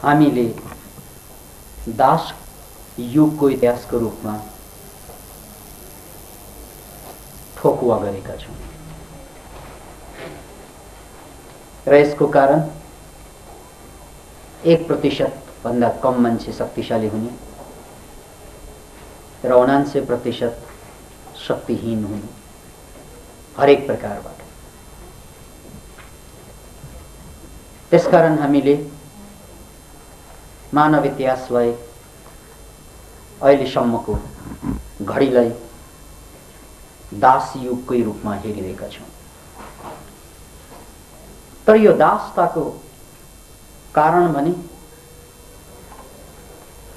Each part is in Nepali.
हामीले दास युगको इतिहासको रूपमा ठोकुवा गरेका छौँ र यसको कारण 1% भन्दा कम मान्छे शक्तिशाली हुने र 79% शक्तिहीन हुने हरेक प्रकारबाट। त्यसकारण हामीले मानव इतिहासलाई अहिलेसम्मको घडीलाई दास युगकै रूपमा हेरिरहेका छौँ। तर यो दासताको कारण भने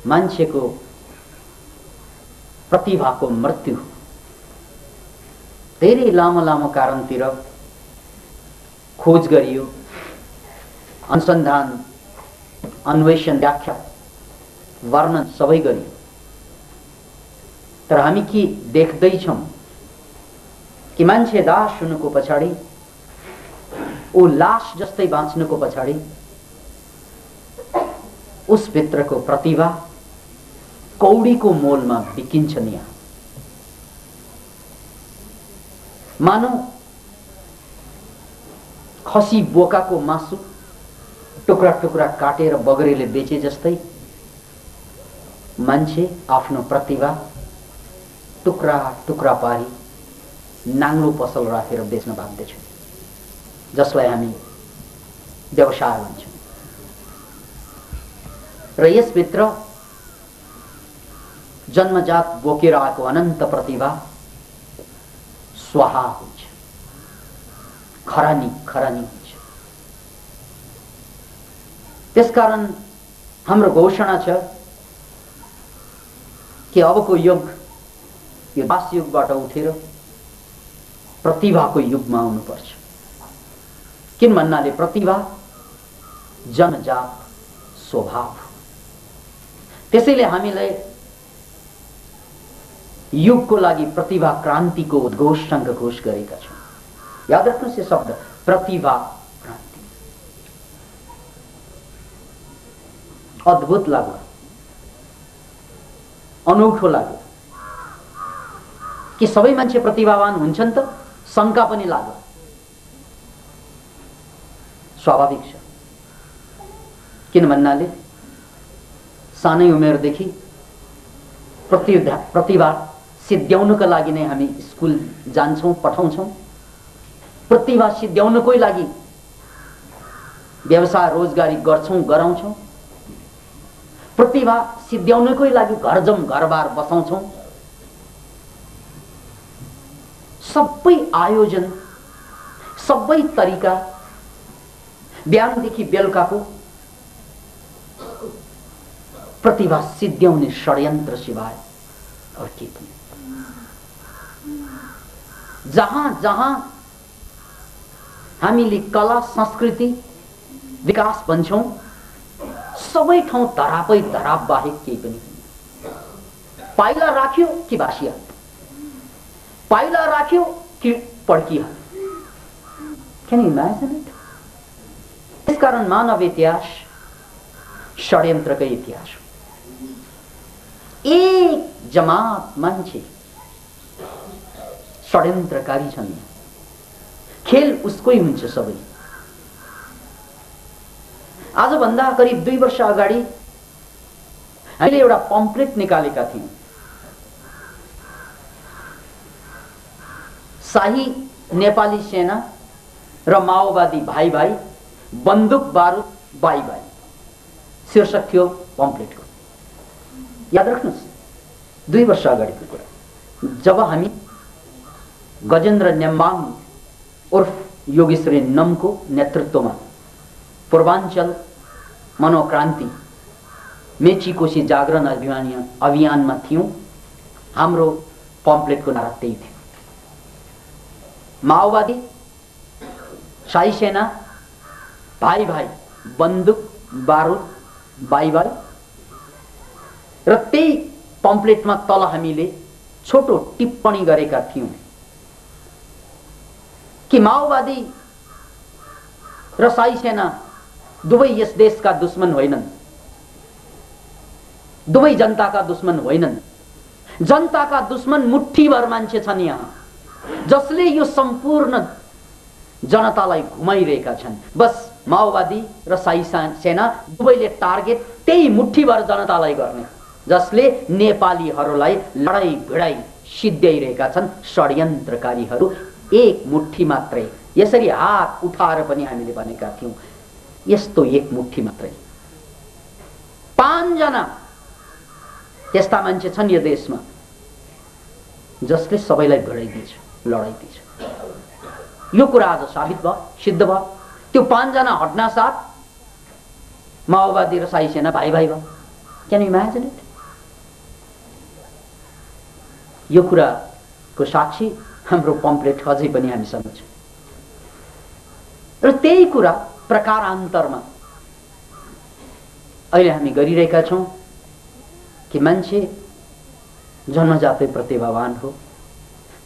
मान्छेको प्रतिभाको मृत्यु हो। धेरै लामो लामो कारणतिर खोज गरियो, अनुसन्धान, अन्वेषण, व्याख्या, वर्णन सबै गरियो। तर हामी के देख्दैछौँ कि मान्छे दास हुनुको पछाडि, ऊ लास जस्तै बाँच्नुको पछाडि उसभित्रको प्रतिभा कौडीको मोलमा बिकिन्छ नि। मानौ खसी बोकाको मासु टुक्रा टुक्रा काटेर बगरेले बेचे जस्तै मान्छे आफ्नो प्रतिभा टुक्रा टुक्रा पारी नाङ्लो पसल राखेर बेच्न बाध्य छ, जसलाई हामी व्यवसाय भन्छौँ। र यसभित्र जन्मजात बोकेर आएको अनन्त प्रतिभा स्वाहा हुन्छ, खरानी खरानी हुन्छ। त्यसकारण हाम्रो घोषणा छ कि अबको युग यो दास युगबाट उठेर प्रतिभाको युगमा आउनुपर्छ। किन भन्नाले प्रतिभा जन्मजात स्वभाव। त्यसैले हामीलाई युगको लागि प्रतिभा क्रान्तिको उद्घोषसँग घोष गरेका छौँ। याद राख्नुहोस् यो शब्द, प्रतिभा क्रान्ति। अद्भुत लाग्यो, अनौठो लाग्यो कि सबै मान्छे प्रतिभावान हुन्छन् त? शङ्का पनि लाग्यो। स्वाभाविक छ। किन भन्नाले सानै उमेरदेखि प्रतिभा सिद्ध्याउनका लागि नै हामी स्कुल जान्छौँ, पठाउँछौँ। प्रतिभा सिद्ध्याउनकै लागि व्यवसाय रोजगारी गर्छौँ, गराउँछौँ। प्रतिभा सिद्ध्याउनकै लागि घरजम घरबार बसाउँछौँ। सबै आयोजन, सबै तरिका बिहानदेखि बेलुकाको प्रतिभा सिद्ध्याउने षड्यन्त्र सिवाय और के पनि। जहाँ जहाँ हामीले कला संस्कृति विकास भन्छौँ, सबै ठाउँ धरापै धराप बाहेक केही पनि। पाइला राख्यो कि भासिहाल्यो, पाइला राख्यो कि पड्किहाल्यो। Can you imagine it? त्यसकारण मानव इतिहास षड्यन्त्रकै इतिहास हो। एक जमात मान्छे षड्यन्त्रकारी छन्। खेल उसकै हुन्छ सबै। आजभन्दा करिब 2 वर्ष अगाडि हामीले एउटा पम्पलेट निकालेका थियौँ। शाही नेपाली सेना र माओवादी भाइ भाइ, बन्दुक बारुद बाई बाई, शीर्षक थियो पम्पलेटको। याद राख्नुहोस्, 2 वर्ष अगाडिको कुरा। जब हामी गजेन्द्र नेम्बाङ उर्फ योगेश्वरी नमको नेतृत्वमा पूर्वाञ्चल मनोक्रान्ति मेची कोशी जागरण अभियानमा थियौँ, हाम्रो पम्पलेटको नारा त्यही थियो। माओवादी, शाही सेना, भाइ भाइ, बन्दुक बारुद बाई बाई। र त्यही पम्पलेटमा तल हामीले छोटो टिप्पणी गरेका थियौँ कि माओवादी र शाही सेना दुवै यस देशका दुश्मन होइनन्, दुवै जनताका दुश्मन होइनन्। जनताका दुश्मन मुठ्ठीभर मान्छे छन् यहाँ, जसले यो सम्पूर्ण जनतालाई घुमाइरहेका छन्। बस माओवादी र शाही सेना दुवैले टार्गेट त्यही मुठ्ठीभर जनतालाई गर्ने, जसले नेपालीहरूलाई लडाई भिडाई सिद्ध्याइरहेका छन्। षड्यन्त्रकारीहरू एक मुठ्ठी मात्रै, यसरी हात उठाएर पनि हामीले भनेका थियौं, यस्तो एक मुठ्ठी मात्रै। 5 जना त्यस्ता मान्छे छन् यो देशमा जसले सबैलाई भिडाइदिन्छ, लडाइदिन्छ। यो कुरा आज साबित भयो, सिद्ध भयो। त्यो 5 जना हट्ना साथ माओवादी र शाही सेना भाइ भाइ भयो। Can you imagine it? यो कुराको साक्षी हाम्रो पम्पलेट अझै पनि हामीसँग छ। र त्यही कुरा प्रकारान्तरमा अहिले हामी गरिरहेका छौं कि मान्छे जन्मजातै प्रतिभावान हो,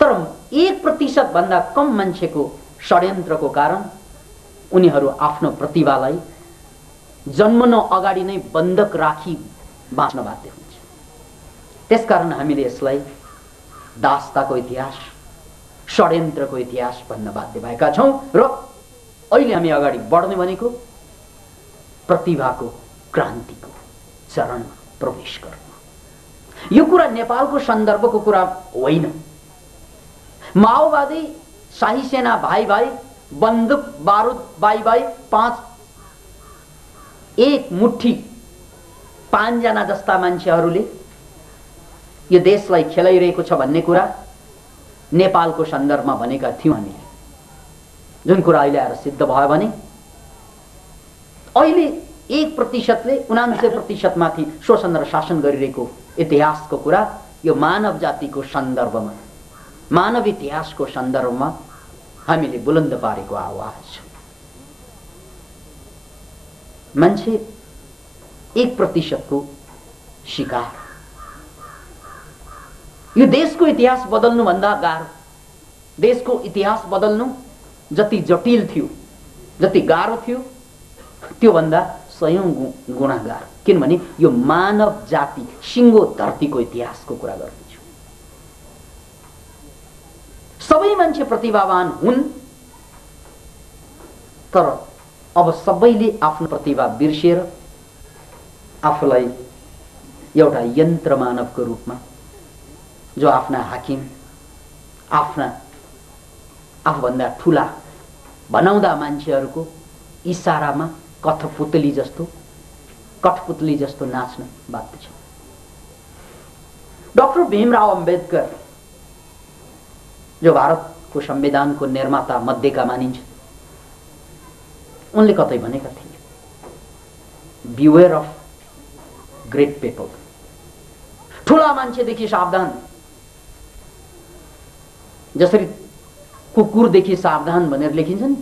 तर 1% भन्दा कम मान्छेको षड्यन्त्रको कारण उनीहरू आफ्नो प्रतिभालाई जन्मन अगाडि नै बन्धक राखी बाँच्न बाध्य हुन्छ। त्यसकारण हामीले यसलाई दास्ताको इतिहास, षड्यन्त्रको इतिहास भन्न बाध्य भएका छौं। र अहिले हामी अगाडि बढ्ने भनेको प्रतिभाको क्रान्तिको चरणमा प्रवेश गर्नु। यो कुरा नेपालको सन्दर्भको कुरा होइन। माओवादी शाही सेना भाइ भाइ, बन्दुक बारुद भाइ भाइ, एक मुठ्ठी 5 जना जस्ता मान्छेहरूले यो देशलाई खेलाइरहेको छ भन्ने कुरा नेपालको सन्दर्भमा भनेका थियौं हामीले। जुन कुरा अहिले आएर सिद्ध भयो भने अहिले 1%ले 99% माथि शोषण र शासन गरिरहेको इतिहासको कुरा यो मानव जातिको सन्दर्भमा, मानव इतिहासको सन्दर्भमा हामीले बुलन्द पारेको आवाज। मान्छे 1% को शिकार। यो देशको इतिहास बदल्नु भन्दा गाह्रो, देशको इतिहास बदल्नु जति जटिल थियो, जति गाह्रो थियो, त्यो भन्दा 100 गुणा गाह्रो। किनभने यो मानव जाति सिङ्गो धरतीको इतिहासको कुरा गर्दैछु। सबै मान्छे प्रतिभावान हुन्, तर अब सबैले आफ्नो प्रतिभा बिर्सिएर आफूलाई एउटा यन्त्र मानवको रूपमा, जो आफ्ना हाकिम, आफ्ना आफूभन्दा ठूला बनाउँदा मान्छेहरूको इशारामा कठपुतली जस्तो नाच्न बाध्य छ। डाक्टर भीमराव अम्बेडकर, जो भारतको संविधानको निर्माता मध्येका मानिन्छ, उनले कतै भनेका थिए, बिवेयर अफ ग्रेट पिपल, ठूला मान्छेदेखि सावधान। जसरी कुकुरदेखि सावधान भनेर लेखिन्छ नि,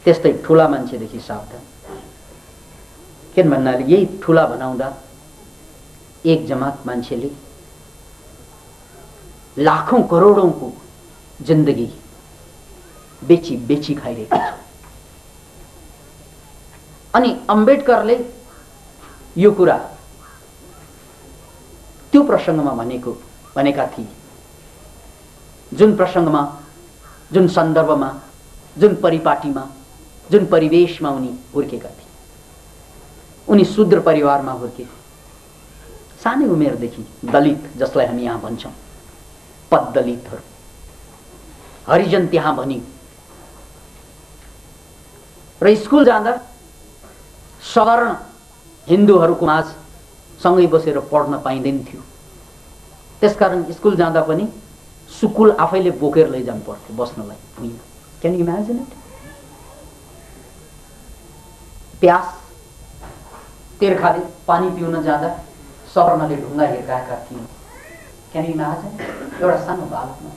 त्यस्तै ठूला मान्छेदेखि सावधान। किन भन्नाले यही ठूला बनाउँदा एक जमात मान्छेले लाखौं करोडौंको जिन्दगी बेची बेची खाइरहेको छ। अनि अम्बेडकरले यो कुरा त्यो प्रसङ्गमा भनेका थिए, जुन प्रसङ्गमा, जुन सन्दर्भमा, जुन परिपाटीमा, जुन परिवेशमा उनी हुर्केका थिए। उनी शूद्र परिवारमा हुर्के, सानै उमेरदेखि दलित, जसलाई हामी यहाँ भन्छौं पद दलितहरू, हरिजन त्यहाँ भनियो। र स्कुल जाँदा सवर्ण हिन्दूहरूको माझ सँगै बसेर पढ्न पाइँदैन थियो। त्यसकारण स्कुल जाँदा पनि सुकुल आफैले बोकेर लैजानु पर्थ्यो बस्नलाई भुइँमा। Can you imagine it? प्यास तिर्खाले पानी पिउन जाँदा सवर्णले ढुङ्गा हिर्काएका थिए। Can you imagine? एउटा सानो बालकमा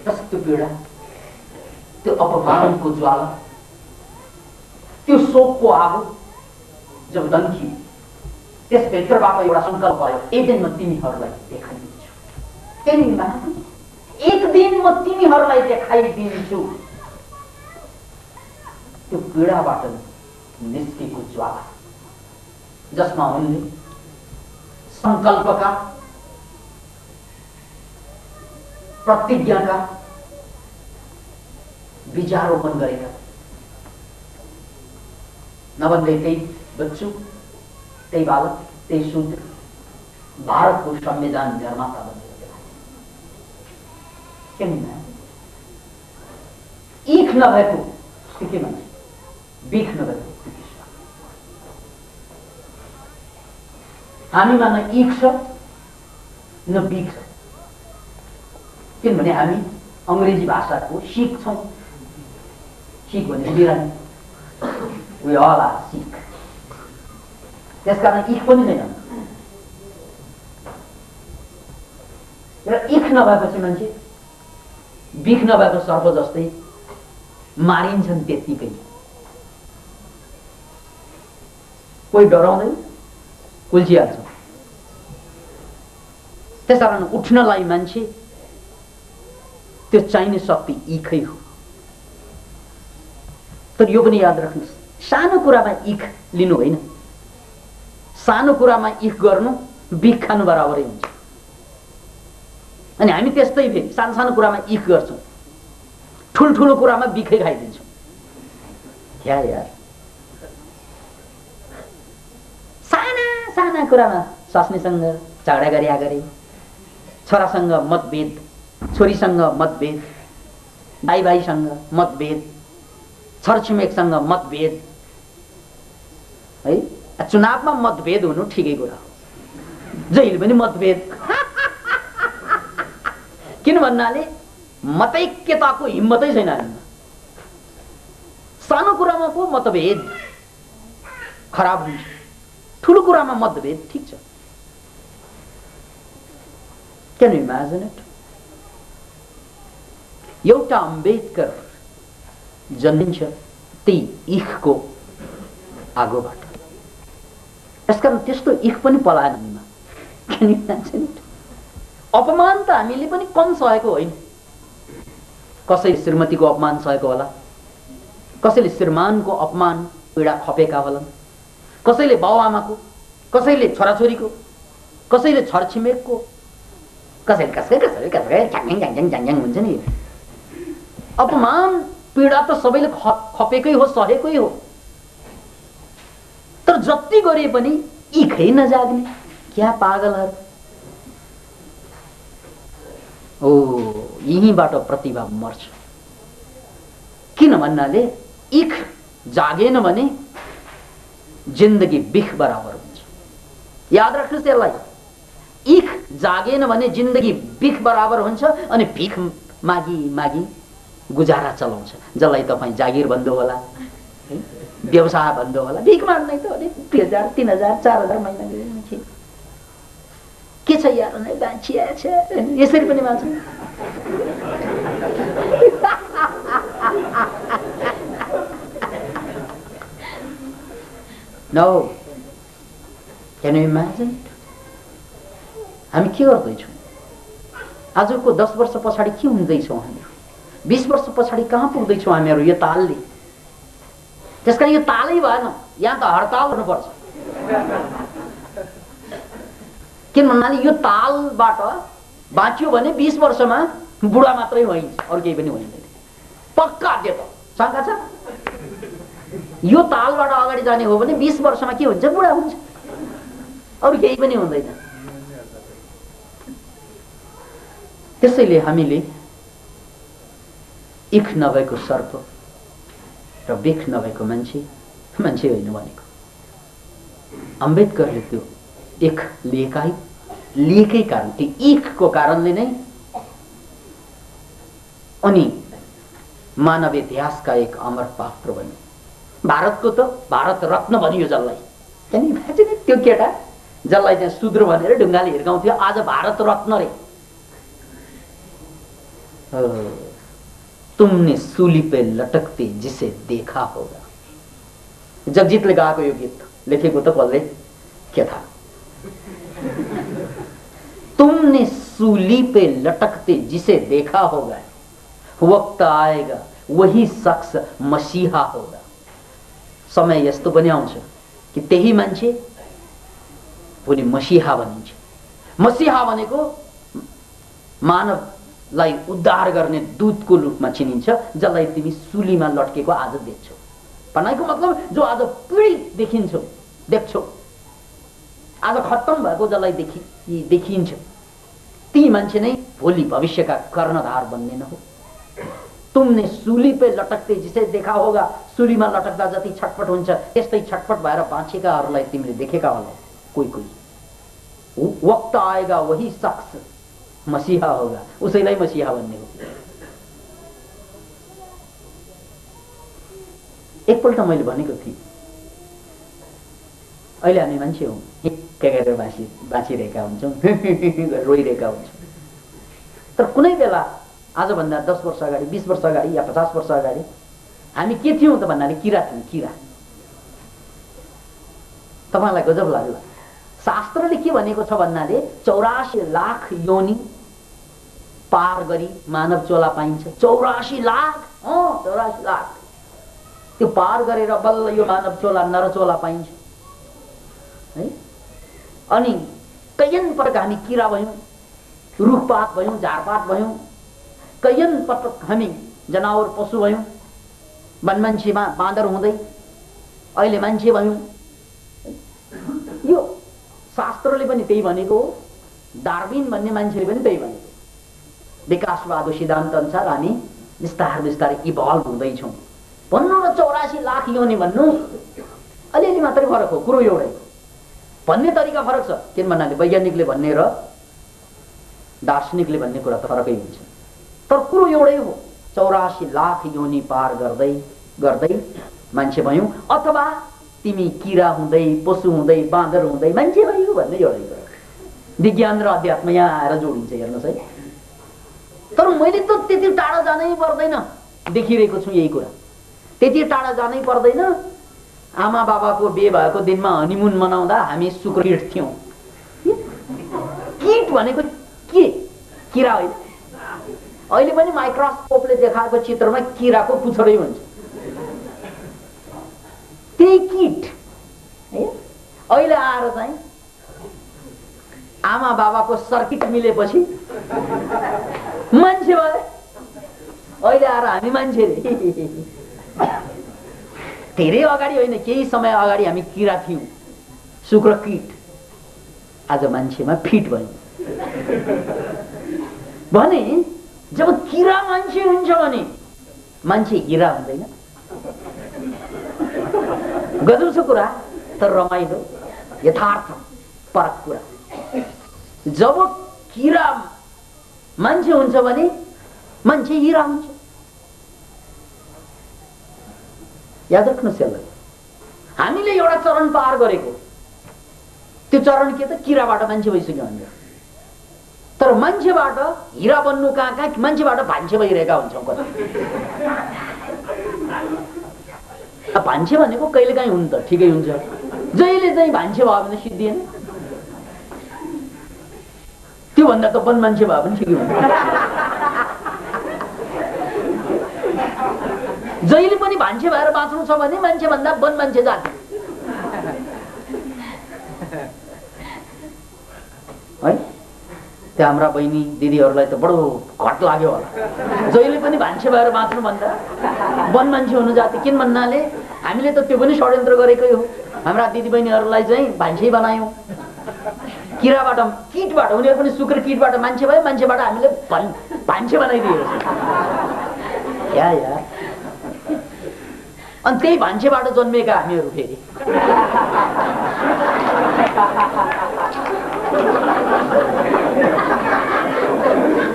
कस्तो पीडा, त्यो अपमानको ज्वाला, त्यो शोकको आगो जब दन्कियो, त्यसभित्रबाट एउटा संकल्प भयो, एक दिन म तिमीहरूलाई देखाइदिन्छु। Can you imagine? एक दिन म तिमीहरूलाई देखाइदिन्छु। त्यो पीडाबाट निस्केको ज्वाला जसमा उनले संकल्पका, प्रतिज्ञाका बीजारोपण गरेका। नभन्दै त्यही बच्चु, त्यही बालक, त्यही शूद्र भारतको संविधान निर्माता बनेर किन ईख नभएको के मान्छे, बिख नभएको हामीमा न ईख छ न बिख छ। किनभने हामी अंग्रेजी भाषाको सिख छौं। सिख भने बिरामी, वी अल आर सिख। त्यसकारण ईख पनि छैन। र ईख नभएपछि मान्छे बिख नभएको सर्प जस्तै मारिन्छन् त्यत्तिकै। कोही डराउँदैन, उल्झिहाल्छ। त्यसकारण उठ्नलाई मान्छे त्यो चाहिने शक्ति ईखै हो। तर यो पनि याद राख्नुहोस्, सानो कुरामा ईख लिनु होइन। सानो कुरामा ईख गर्नु बिख खानु बराबरै हुन्छ। अनि हामी त्यस्तै फेरि सानो सानो कुरामा ईख गर्छौं, ठुल्ठुलो कुरामा बिखै खाइदिन्छौं। क्या यार, साना साना कुरामा स्वास्नीसँग झगडा गरे गरे, छोरासँग मतभेद, छोरीसँग मतभेद, भाइ भाइसँग मतभेद, छरछिमेकसँग मतभेद है। चुनावमा मतभेद हुनु ठिकै कुरा हो, जहिले पनि मतभेद। किन भन्नाले मतैक्यताको हिम्मतै छैन हामीमा। सानो कुरामा पो मतभेद खराब हुन्छ, ठुलो कुरामा मतभेद ठिक छ। Can you imagine it? एउटा अम्बेडकर जन्मिन्छ त्यही ईखको आगोबाट। त्यसकारण त्यस्तो ईख पनि पलाएन हामीमा। Can you imagine it? अपमान त हामीले पनि कम सहेको होइन। कसैले श्रीमतीको अपमान सहेको होला, कसैले श्रीमानको अपमान पीडा खपेका होलान्, कसैले बाउआमाको, कसैले छोराछोरीको, कसैले छरछिमेकको, कसैले कसैले झ्याङ हुन्छ नि। अपमान पीडा त सबैले खपेकै हो, सहेकै हो। तर जति गरे पनि ईखै नजाग्ने क्या पागलहरू। ओ, यहीँबाट प्रतिभा मर्छ। किन भन्नाले ईख जागेन भने जिन्दगी बिख बराबर हुन्छ। याद राख्नुहोस् यसलाई, ईख जागेन भने जिन्दगी बिख बराबर हुन्छ। अनि भिख मागी मागी गुजारा चलाउँछ। जसलाई तपाईँ जागिर भन्नु होला, व्यवसाय भन्नु होला, भिख माग्नै त 2000 3000 4000 महिना के छ यार, बाँचिया छ, यसरी पनि मान्छ। No, can you imagine? हामी के गर्दैछौँ? आजको 10 वर्ष पछाडि के हुँदैछौँ हामीहरू? 20 वर्ष पछाडि कहाँ पुग्दैछौँ हामीहरू यो तालले? त्यसकारण यो तालै भएन, यहाँ त हडताल हुनुपर्छ। किन भन्नाले यो तालबाट बाँच्यो भने 20 वर्षमा बुढा मात्रै होइन्छ, अरू केही पनि होइँदैन। पक्का त्यो त शंका छ। यो तालबाट अगाडि जाने हो भने 20 वर्षमा के हुन्छ? बुढा हुन्छ, अरू केही पनि हुँदैन। त्यसैले हामीले ईख नभएको सर्प र बिख नभएको मान्छे होइन भनेको। अम्बेडकरले त्यो ईख लिएकै कारण, त्यो ईखको कारणले नै अनि मानव इतिहासका एक अमर पात्र बने। भारतको त भारत रत्न भनियो जसलाई। त्यो केटा जसलाई चाहिँ शूद्र भनेर ढुङ्गाले हिर्काउँथ्यो, आज भारत रत्न रे। तुमने सूली पे लटकते जिसे देखा होगा। जगजीतले गाएको यो गीत लेखेको त कसले के था? तुमने सूली पे लटकते जिसे देखा होगा, वक्त आएगा वही शख्स मसीहा होगा। समय यस्तो पनि आउँछ कि त्यही मान्छे भोलि मसीहा बनिन्छ। मसीहा भनेको मानवलाई उद्धार गर्ने दूतको रूपमा चिनिन्छ, जसलाई तिमी सुलीमा लटकेको आज देख्छौ। भन्नाको मतलब जो आज पीडित देखिन्छौ, देख्छौ, आज खत्तम भएको जसलाई देखिन्छ, ती मान्छे नै भोलि भविष्यका कर्णधार बन्ने न हो। तुमने सूली पे लटकते जिसे देखा होगा, सूलीमा लटक्दा जति छटपट हुन्छ त्यस्तै छटपट भएर बाँचेकाहरूलाई तिमीले देखेका होला। कोही कोही वक्त आएगा वही शख्स मसीहा होगा, उसैलाई मसीहा भन्ने हो। एकपल्ट मैले भनेको थिएँ, अहिले हामी मान्छे हौँ, हिक्का गरेर बाँचिरहेका हुन्छौँ, रोइरहेका हुन्छौँ। तर कुनै बेला आजभन्दा 10 वर्ष अगाडि, 20 वर्ष अगाडि या 50 वर्ष अगाडि हामी के थियौँ त भन्नाले किरा थियौँ, किरा। तपाईँलाई गजब लाग्ला, शास्त्रले के भनेको छ भन्नाले 84 लाख योनि पार गरी मानव चोला पाइन्छ। 84 लाख, 84 लाख त्यो पार गरेर बल्ल यो मानव चोला नरचोला पाइन्छ है। अनि कैयन पटक हामी किरा भयौँ, रुखपात भयौँ, झारपात भयौँ, कैयन पटक हामी जनावर पशु भयौँ, वनमान्छेमा बाँदर हुँदै अहिले मान्छे भयौँ। यो शास्त्रले पनि त्यही भनेको हो, डार्विन भन्ने मान्छेले पनि त्यही भनेको। विकासवादको सिद्धान्त अनुसार हामी बिस्तारै बिस्तारै इभल्भ हुँदैछौँ भन्नु र 84 लाख योनि भन्नु अलिअलि मात्रै फरक हो, कुरो एउटै भन्ने तरिका फरक छ। किन भन्नाले वैज्ञानिकले भन्ने र दार्शनिकले भन्ने कुरा त फरकै हुन्छ, तर कुरो एउटै हो। 84 लाख योनि पार गर्दै गर्दै मान्छे भयौँ, अथवा तिमी किरा हुँदै, पशु हुँदै, बाँदर हुँदै मान्छे भयौ भन्ने एउटै कुरा। विज्ञान र अध्यात्म यहाँ आएर जोडिन्छ, हेर्नुहोस् है। तर मैले त त्यति टाढा जानै पर्दैन, देखिरहेको छु यही कुरा। त्यति टाढा जानै पर्दैन। आमा बाबाको बिहे भएको दिनमा हनीमुन मनाउँदा हामी सुक्रिट थियौँ। किट भनेको के? किरा होइन। अहिले पनि माइक्रोस्कोपले देखाएको चित्रमा किराको पुच्छरै हुन्छ, त्यही किट है। अहिले आएर चाहिँ आमा बाबाको सर्किट मिलेपछि मान्छे भए। अहिले आएर हामी मान्छे रे। धेरै अगाडि होइन, केही समय अगाडि हामी किरा थियौँ, शुक्र किट। आज मान्छेमा फिट भयौँ। भने जब किरा मान्छे हुन्छ भने मान्छे हिरा हुँदैन। गजब छ कुरा, तर रमाइलो, यथार्थ, परक कुरा। जब किरा मान्छे हुन्छ भने मान्छे हिरा हुन्छ। याद राख्नुहोस् यसलाई। हामीले एउटा चरण पार गरेको, त्यो चरण के त? किराबाट मान्छे भइसक्यो भनेर। तर मान्छेबाट हिरा बन्नु कहाँ, मान्छेबाट भान्से भइरहेका हुन्छौँ कति। भान्से भनेको कहिलेकाहीँ हुन्छ, ठिकै हुन्छ। जहिले चाहिँ भान्से भयो भने सिद्धिएन, त्योभन्दा त वन मान्छे भए पनि ठिकै हुन्छ। जहिले पनि भान्से भएर बाँच्नु छ भने मान्छे भन्दा वन मान्छे जाति है। त्यो हाम्रा बहिनी दिदीहरूलाई त बडो घट लाग्यो होला। जहिले पनि भान्से भएर बाँच्नु भन्दा वन मान्छे हुनु जाति। किन भन्नाले हामीले त त्यो पनि षड्यन्त्र गरेकै हो। हाम्रा दिदीबहिनीहरूलाई चाहिँ भान्से बनायौँ। किराबाट, किटबाट, उनीहरू पनि शुक्र किटबाट मान्छे भयो, मान्छेबाट हामीले भान्से बनाइदियो। या अनि त्यही भान्सेबाट जन्मेका हामीहरू फेरि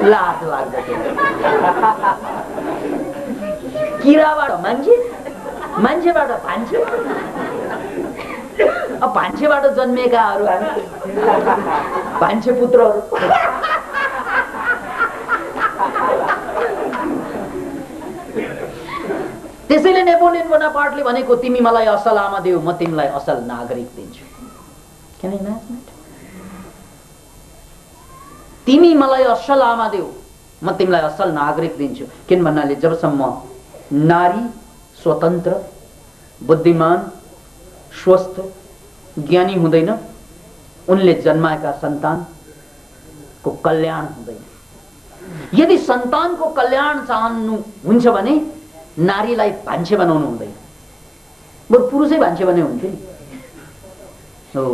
लाज लाग्दथ्यो। किराबाट मान्छे, मान्छेबाट भान्से, अब भान्सेबाट जन्मेकाहरू हामी भान्से पुत्रहरू। त्यसैले नेपोलियन बोनापार्टले भनेको तिमी मलाई असल आमा देऊ, म तिमीलाई असल नागरिक दिन्छु। Can you imagine it? तिमी मलाई असल आमा देऊ, म तिमीलाई असल नागरिक दिन्छु। किन भन्नाले जबसम्म नारी स्वतन्त्र बुद्धिमान, स्वस्थ, ज्ञानी हुँदैन, उनले जन्माएका सन्तानको कल्याण हुँदैन। यदि सन्तानको कल्याण चाहनु हुन्छ भने नारीलाई भान्से बनाउनु हुँदैन, बरु पुरुषै भान्से बने हुन्थ्यो नि। हो,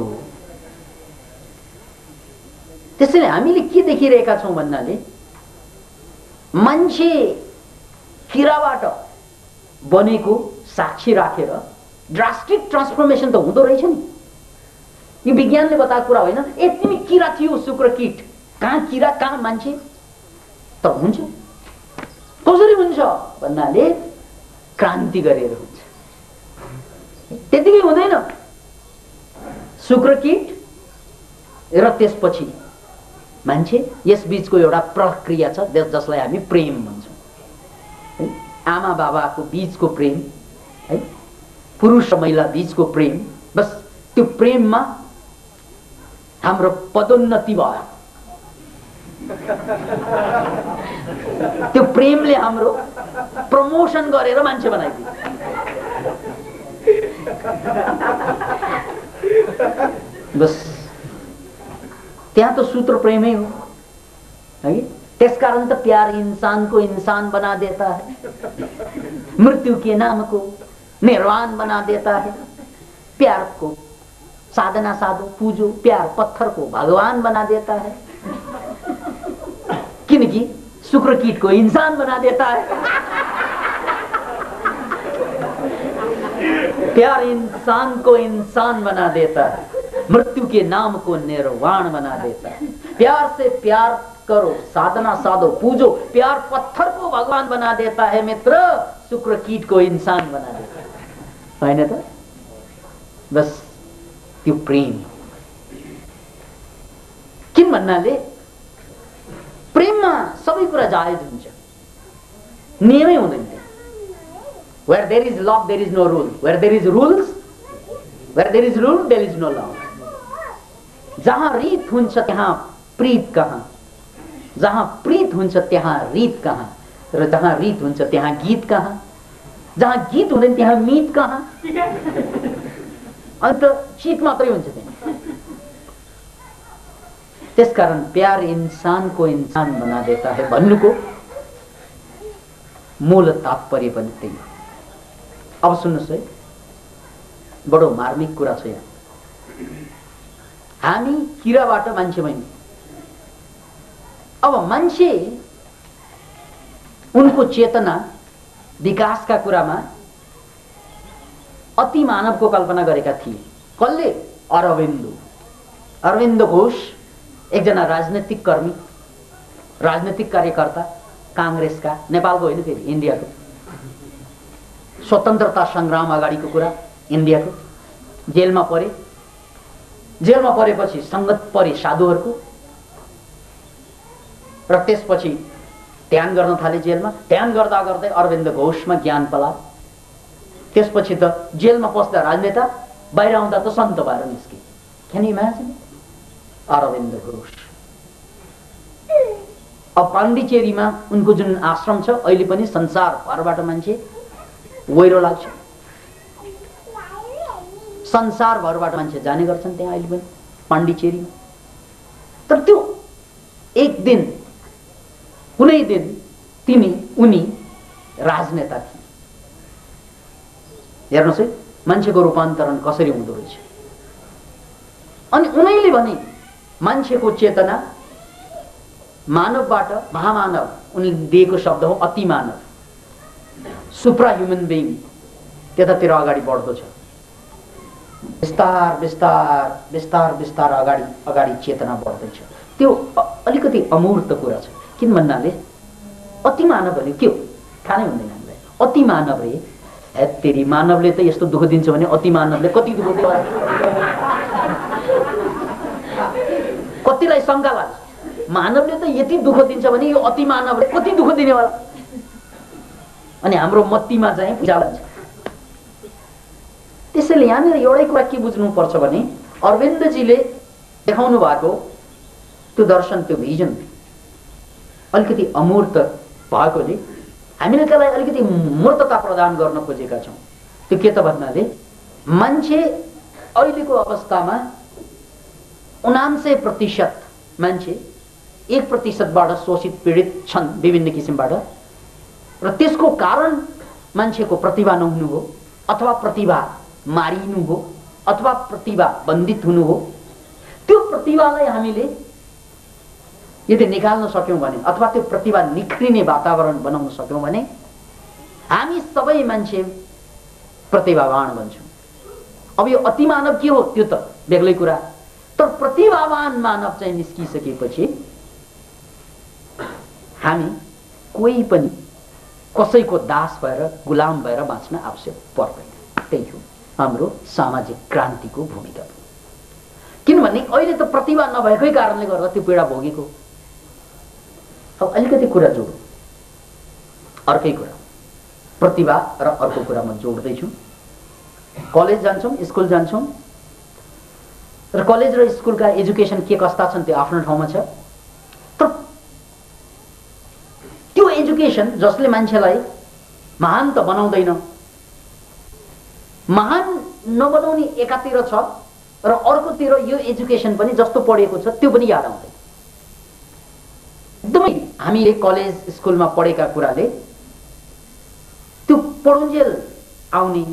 त्यसैले हामीले के देखिरहेका छौं भन्नाले मान्छे किराबाट बनेको साक्षी राखेर ड्रास्टिक ट्रान्सफर्मेसन त हुँदो रहेछ नि। यो विज्ञानले बताएको कुरा होइन। ए तिमी किरा थियो, शुक्रकीट, कहाँ किरा कहाँ मान्छे, तर हुन्छ। कसरी हुन्छ भन्नाले क्रान्ति गरेर हुन्छ, त्यतिकै हुँदैन। शुक्रकीट र त्यसपछि मान्छे, यस बीचको एउटा प्रक्रिया छ जसलाई हामी प्रेम भन्छौँ। आमा बाबाको बीचको प्रेम है, पुरुष र महिला बीचको प्रेम, बस त्यो प्रेममा हाम्रो पदोन्नति भयो। त्यो प्रेमले हाम्रो प्रमोसन गरेर मान्छे बनाइदियो। बस त्यहाँ तो सूत्र प्रेमै हो है। त्यसकारण त प्यार इंसान को इंसान बना देता है, मृत्यु के नाम को निर्वाण बना देता है। प्यार को साधना साधो पूजो, प्यार पत्थर को भगवान बना देता है, किनकि शुक्रकीट को इंसान बना देता है। प्यार इंसान को इंसान बना देता है, मृत्यु के नाम को निर्वाण बना देता है। प्यार से प्यार करो, साधना साधो पूजो, प्यार पत्थर को भगवान बना देता है मित्र, शुक्रकीट को इंसान बना देता है। हैन त? बस त्यो प्रेम। किन भन्नाले प्रेममा सबै कुरा जायज हुन्छ, नियमै हुँदैन। Where there is love there is no rule, where there is rules, where there is rule there is no love। जहाँ रीत हुन्छ त्यहाँ प्रीत कहाँ, जहाँ प्रीत हुन्छ त्यहाँ रीत कहाँ, र जहाँ रीत हुन्छ त्यहाँ गीत कहाँ, जहाँ गीत हुँदैन त्यहाँ मीत कहाँ। अन्त चित मात्रै हुन्छ त्यहाँ। त्यसकारण प्यार इंसान को इंसान बना देता है भन्नुको मूल तात्पर्य पनि त्यही हो। अब सुन्नुस् है, बडो मार्मिक कुरा छ यहाँ। हामी किराबाट मान्छे भयौं। अब मान्छे उनको चेतना विकासका कुरामा अति मानवको कल्पना गरेका थिए। कसले? अरविन्द। अरविन्द घोष एकजना राजनीतिक कर्मी, राजनीतिक कार्यकर्ता, कांग्रेसका, नेपालको होइन फेरि इन्डियाको। स्वतन्त्रता संग्राम अगाडिको कुरा, इन्डियाको। जेलमा परे, जेलमा परेपछि संगत परे साधुहरूको, र त्यसपछि ध्यान गर्न थाले जेलमा। ध्यान गर्दा गर्दै अरविन्द घोषमा ज्ञान पला। त्यसपछि त जेलमा पस्दा राजनेता, बाहिर आउँदा त सन्त भएर निस्के। Can you imagine? Arvind Ghosh. अब पाण्डिचेरीमा उनको जुन आश्रम छ, अहिले पनि संसार भरबाट मान्छे वैरो लाग्छ। संसार भरबाट मान्छे जाने गर्छन् त्यहाँ अहिले पनि पाण्डिचेरीमा। तर त्यो एक दिन, कुनै दिन उनी राजनेता थिए। हेर्नुहोस् है, मान्छेको रूपान्तरण कसरी हुँदो रहेछ। अनि उनैले भने मान्छेको चेतना मानवबाट महामानव, उनले दिएको शब्द हो अति मानव, सुप्रा ह्युमन बिइङ, त्यतातिर अगाडि बढ्दो छ। बिस्तार बिस्तार बिस्तार बिस्तार अगाडि अगाडि चेतना बढ्दैछ। त्यो अलिकति अमूर्त कुरा छ। किन भन्नाले अति मानव भने के हो थाहा नै हुँदैन हामीलाई। अति मानव रे, हेत्तेरी मानवले त यस्तो दुःख दिन्छ भने अति मानवले कति दुःख दिन्छ? कतिलाई शंका लाग्छ, मानवले त यति दुःख दिन्छ भने यो अति मानवले कति दुःख दिने होला। अनि हाम्रो मत्तीमा चाहिँ पूजा लाग्छ। त्यसैले यहाँनिर एउटै कुरा के बुझ्नु पर्छ भने अरविन्दजीले देखाउनु भएको त्यो दर्शन, त्यो भिजन अलिकति अमूर्त भएकोले हामीले त्यसलाई अलिकति मूर्तता प्रदान गर्न खोजेका छौं। त्यो के त भन्नाले मान्छे अहिलेको अवस्थामा 99% मान्छे 1%बाट शोषित पीडित छन् विभिन्न किसिमबाट र त्यसको कारण मान्छेको प्रतिभा नहुनु हो अथवा प्रतिभा मारिनु हो अथवा प्रतिभा बन्दित हुनु हो। त्यो प्रतिभालाई हामीले यदि निकाल्न सक्यौं भने अथवा त्यो प्रतिभा निखरिने वातावरण बनाउन सक्यौं भने हामी सबै मान्छे प्रतिभावान बन्छौं। अब यो अति मानव के हो त्यो त बेग्लै कुरा, तर प्रतिभावान मानव चाहिँ निस्किसकेपछि हामी कोही पनि कसैको दास भएर गुलाम भएर बाँच्न आवश्यक पर्दैन। त्यही हो हाम्रो सामाजिक क्रान्तिको भूमिका। किनभने अहिले त प्रतिभा नभएकै कारणले गर्दा त्यो पीडा भोगेको। अब अलिकति कुरा जोडौँ, अर्कै कुरा प्रतिभा र अर्को कुरा म जोड्दैछु। कलेज जान्छौँ, स्कुल जान्छौँ र कलेज र स्कुलका एजुकेसन के कस्ता छन् त्यो आफ्नो ठाउँमा छ, तर त्यो एजुकेसन जसले मान्छेलाई महान त बनाउँदैन, महान नबनाउने एकातिर छ र अर्कोतिर यो एजुकेसन पनि जस्तो पढेको छ त्यो पनि याद आउँदैन। एकदमै हामीले कलेज स्कुलमा पढेका कुराले त्यो पढुन्जेल आउने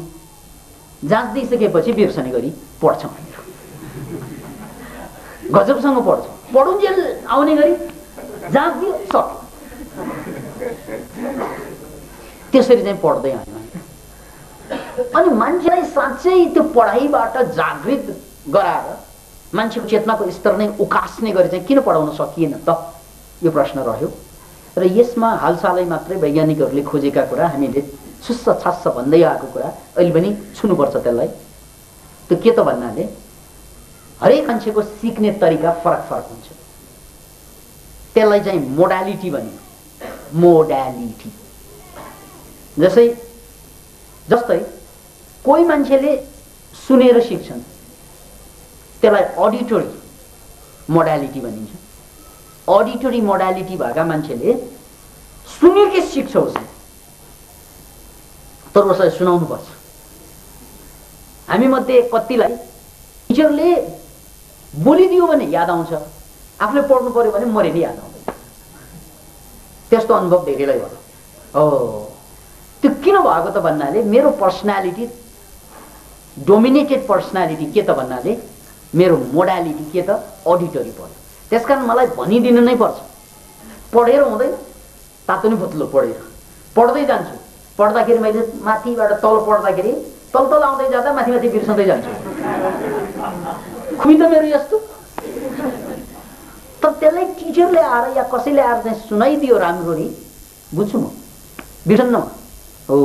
जाँच दिइसकेपछि बिर्सने गरी पढ्छौँ, गजबसँग पढ्छौँ, पढुन्जेल आउने गरी जाँच दियो सक्यो, त्यसरी चाहिँ पढ्दै आयौँ। अनि मान्छेलाई साँच्चै त्यो पढाइबाट जागृत गराएर मान्छेको चेतनाको स्तर नै उकास्ने गरी चाहिँ किन पढाउन सकिएन त, यो प्रश्न रह्यो। र यसमा हालसालै मात्रै वैज्ञानिकहरूले खोजेका कुरा, हामीले छुस्स छास्स भन्दै आएको कुरा अहिले पनि छुनुपर्छ त्यसलाई। त्यो के त भन्नाले हरेक मान्छेको सिक्ने तरिका फरक फरक हुन्छ, त्यसलाई चाहिँ मोडालिटी भनिन्छ। मोडालिटी जस्तै कोही मान्छेले सुनेर सिक्छन्, त्यसलाई अडिटोरी मोडालिटी भनिन्छ। अडिटोरी मोडालिटी भएका मान्छेले सुनेकै सिक्छ उसले, तर उसलाई सुनाउनु पर्छ। हामी मध्ये कतिलाई टिचरले बोलिदियो भने याद आउँछ, आफूले पढ्नु पर्यो भने मरे नि याद आउँदैन। त्यस्तो अनुभव धेरैलाई भयो। हो, त्यो किन भएको त भन्नाले मेरो पर्सनालिटी डोमिनेटेड पर्सनालिटी के त भन्नाले मेरो मोडालिटी के त अडिटरी पर्यो। त्यसकारण मलाई भनिदिनु नै पर्छ, पढेर हुँदैन, तातो नि भुत्लो पढेर पढ्दै जान्छु। पढ्दाखेरि मैले माथिबाट तल पढ्दाखेरि तल आउँदै जाँदा माथि माथि बिर्सँदै जान्छु। खुइ त मेरो यस्तो, तर त्यसलाई टिचरले आएर या कसैले आएर चाहिँ सुनाइदियो राम्ररी, बुझ्छु म, बिर्सन्न म। हो,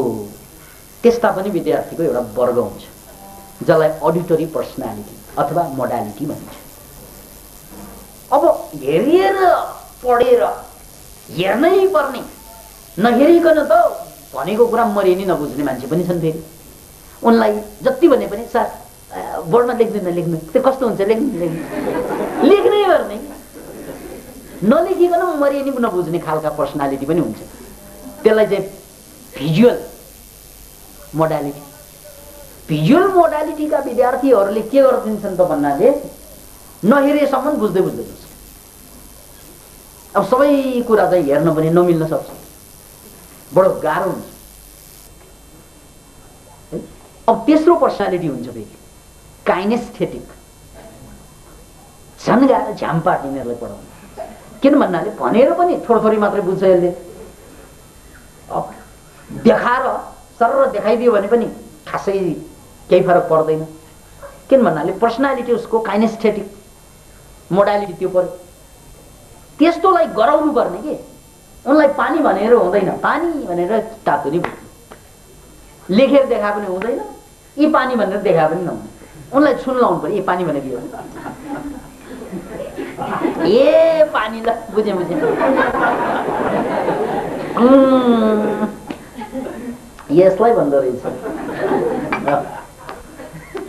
त्यस्ता पनि विद्यार्थीको एउटा वर्ग हुन्छ जसलाई अडिटरी पर्सनालिटी अथवा मोडालिटी भनिन्छ। अब हेरेर पढेर हेर्नै पर्ने, नहेरिकन त भनेको कुरा मरे नि नबुझ्ने मान्छे पनि छन्। फेरि उनलाई जति भने पनि सर बोर्डमा लेख्नु, त्यो कस्तो हुन्छ, लेख्नै गर्ने, नलेखिकन मरे नि नबुझ्ने खालका पर्सनालिटी पनि हुन्छ। त्यसलाई चाहिँ भिजुअल मोडालिटी। भिजुअल मोडालिटीका विद्यार्थीहरूले के गरिदिन्छन् त भन्नाले नहेरेसम्म बुझ्दै बुझ्छ। अब सबै कुरा चाहिँ हेर्न पनि नमिल्न सक्छ, बडो गाह्रो हुन्छ। अब तेस्रो पर्सनालिटी हुन्छ फेरि काइनेस्थेटिक। झन् गाह्रो झ्याम्पा तिनीहरूलाई पढाउनु। किन भन्नाले भनेर पनि थोरै मात्रै बुझ्छ यसले, अब देखाएर सरर देखाइदियो भने पनि खासै केही फरक पर्दैन। किन भन्नाले पर्सनालिटी उसको काइनेस्थेटिक मोडालिटी त्यो पर्यो। त्यस्तोलाई गराउनु पर्ने के, उनलाई पानी भनेर हुँदैन, पानी भनेर तातो नि बुझ्नु, लेखेर देखा पनि हुँदैन, यी पानी भनेर देखा पनि नहुने, उनलाई छुन लाउनु पर्यो। ए पानी भनेर दियो, ए पानी ल, बुझेँ यसलाई भन्दो रहेछ।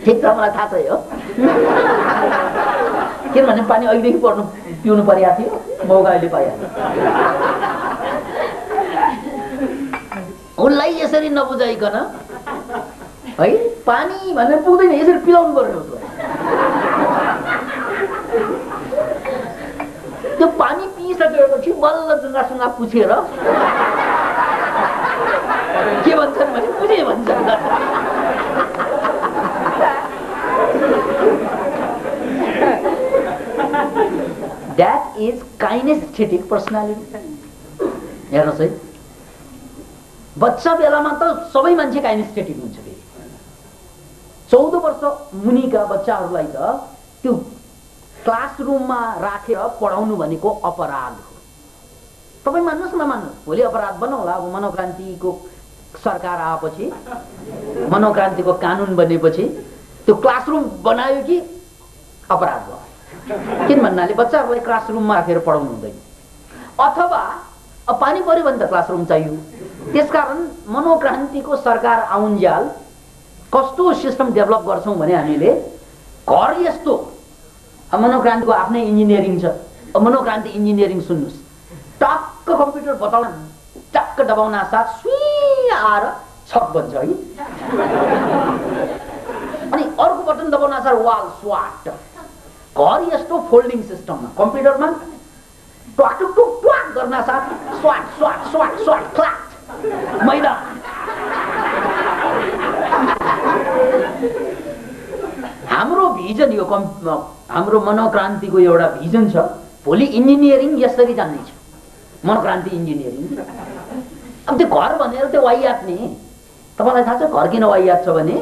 ठिक छ, मलाई थाहा छ यो। किनभने पानी अहिलेदेखि पिउनु परेको थियो, मौका अहिले पाइहाल्यो। उनलाई यसरी नबुझाइकन है पानी भनेर पुग्दैन यसरी पिलाउनु पर्यो त्यो पानी पिइसकेपछि बल्ल जुङ्गासुङ्गा पुछेर के भन्छन् भने पुजे भन्छन् That is kinesthetic personality. हेर्नुहोस् है बच्चा बेलामा त सबै मान्छे काइनेस्थेटिक हुन्छ फेरि 14 वर्ष मुनिका बच्चाहरूलाई त त्यो क्लासरुममा राखेर पढाउनु भनेको अपराध हो। तपाईँ मान्नुहोस् नमान्नुहोस् भोलि अपराध बनाउला। अब मनोक्रान्तिको सरकार आएपछि मनोक्रान्तिको कानुन बनेपछि त्यो क्लासरुम बनायो कि अपराध भयो। किन भन्नाले बच्चाहरूलाई क्लासरुममा राखेर पढाउनु हुँदैन अथवा अब पानी पर्यो भने त क्लासरुम चाहियो। त्यसकारण मनोक्रान्तिको सरकार आउन्जेल कस्तो सिस्टम डेभलप गर्छौं भने हामीले घर यस्तो मनोक्रान्तिको आफ्नै इन्जिनियरिङ छ। मनोक्रान्ति इन्जिनियरिङ सुन्नुस् टक्क कम्प्युटर बटन टक्क दबाउन साथ सुई आएर छक बन्छ है अनि अर्को बटन दबाउन साथ वाल स्वाट। घर यस्तो फोल्डिङ सिस्टममा कम्प्युटरमा ट्वाक टुक टुक ट्वाक गर्न साथ स्वाट स्वाट स्वाट स्वाट फ्ल्याट मैदान। हाम्रो भिजन यो हाम्रो मनोक्रान्तिको एउटा भिजन छ भोलि इन्जिनियरिङ यसरी जान्ने छ मनोक्रान्ति इन्जिनियरिङ। अब त्यो घर भनेर त्यो वाइयात नि तपाईलाई थाहा छ घर किन वाइयात छ भने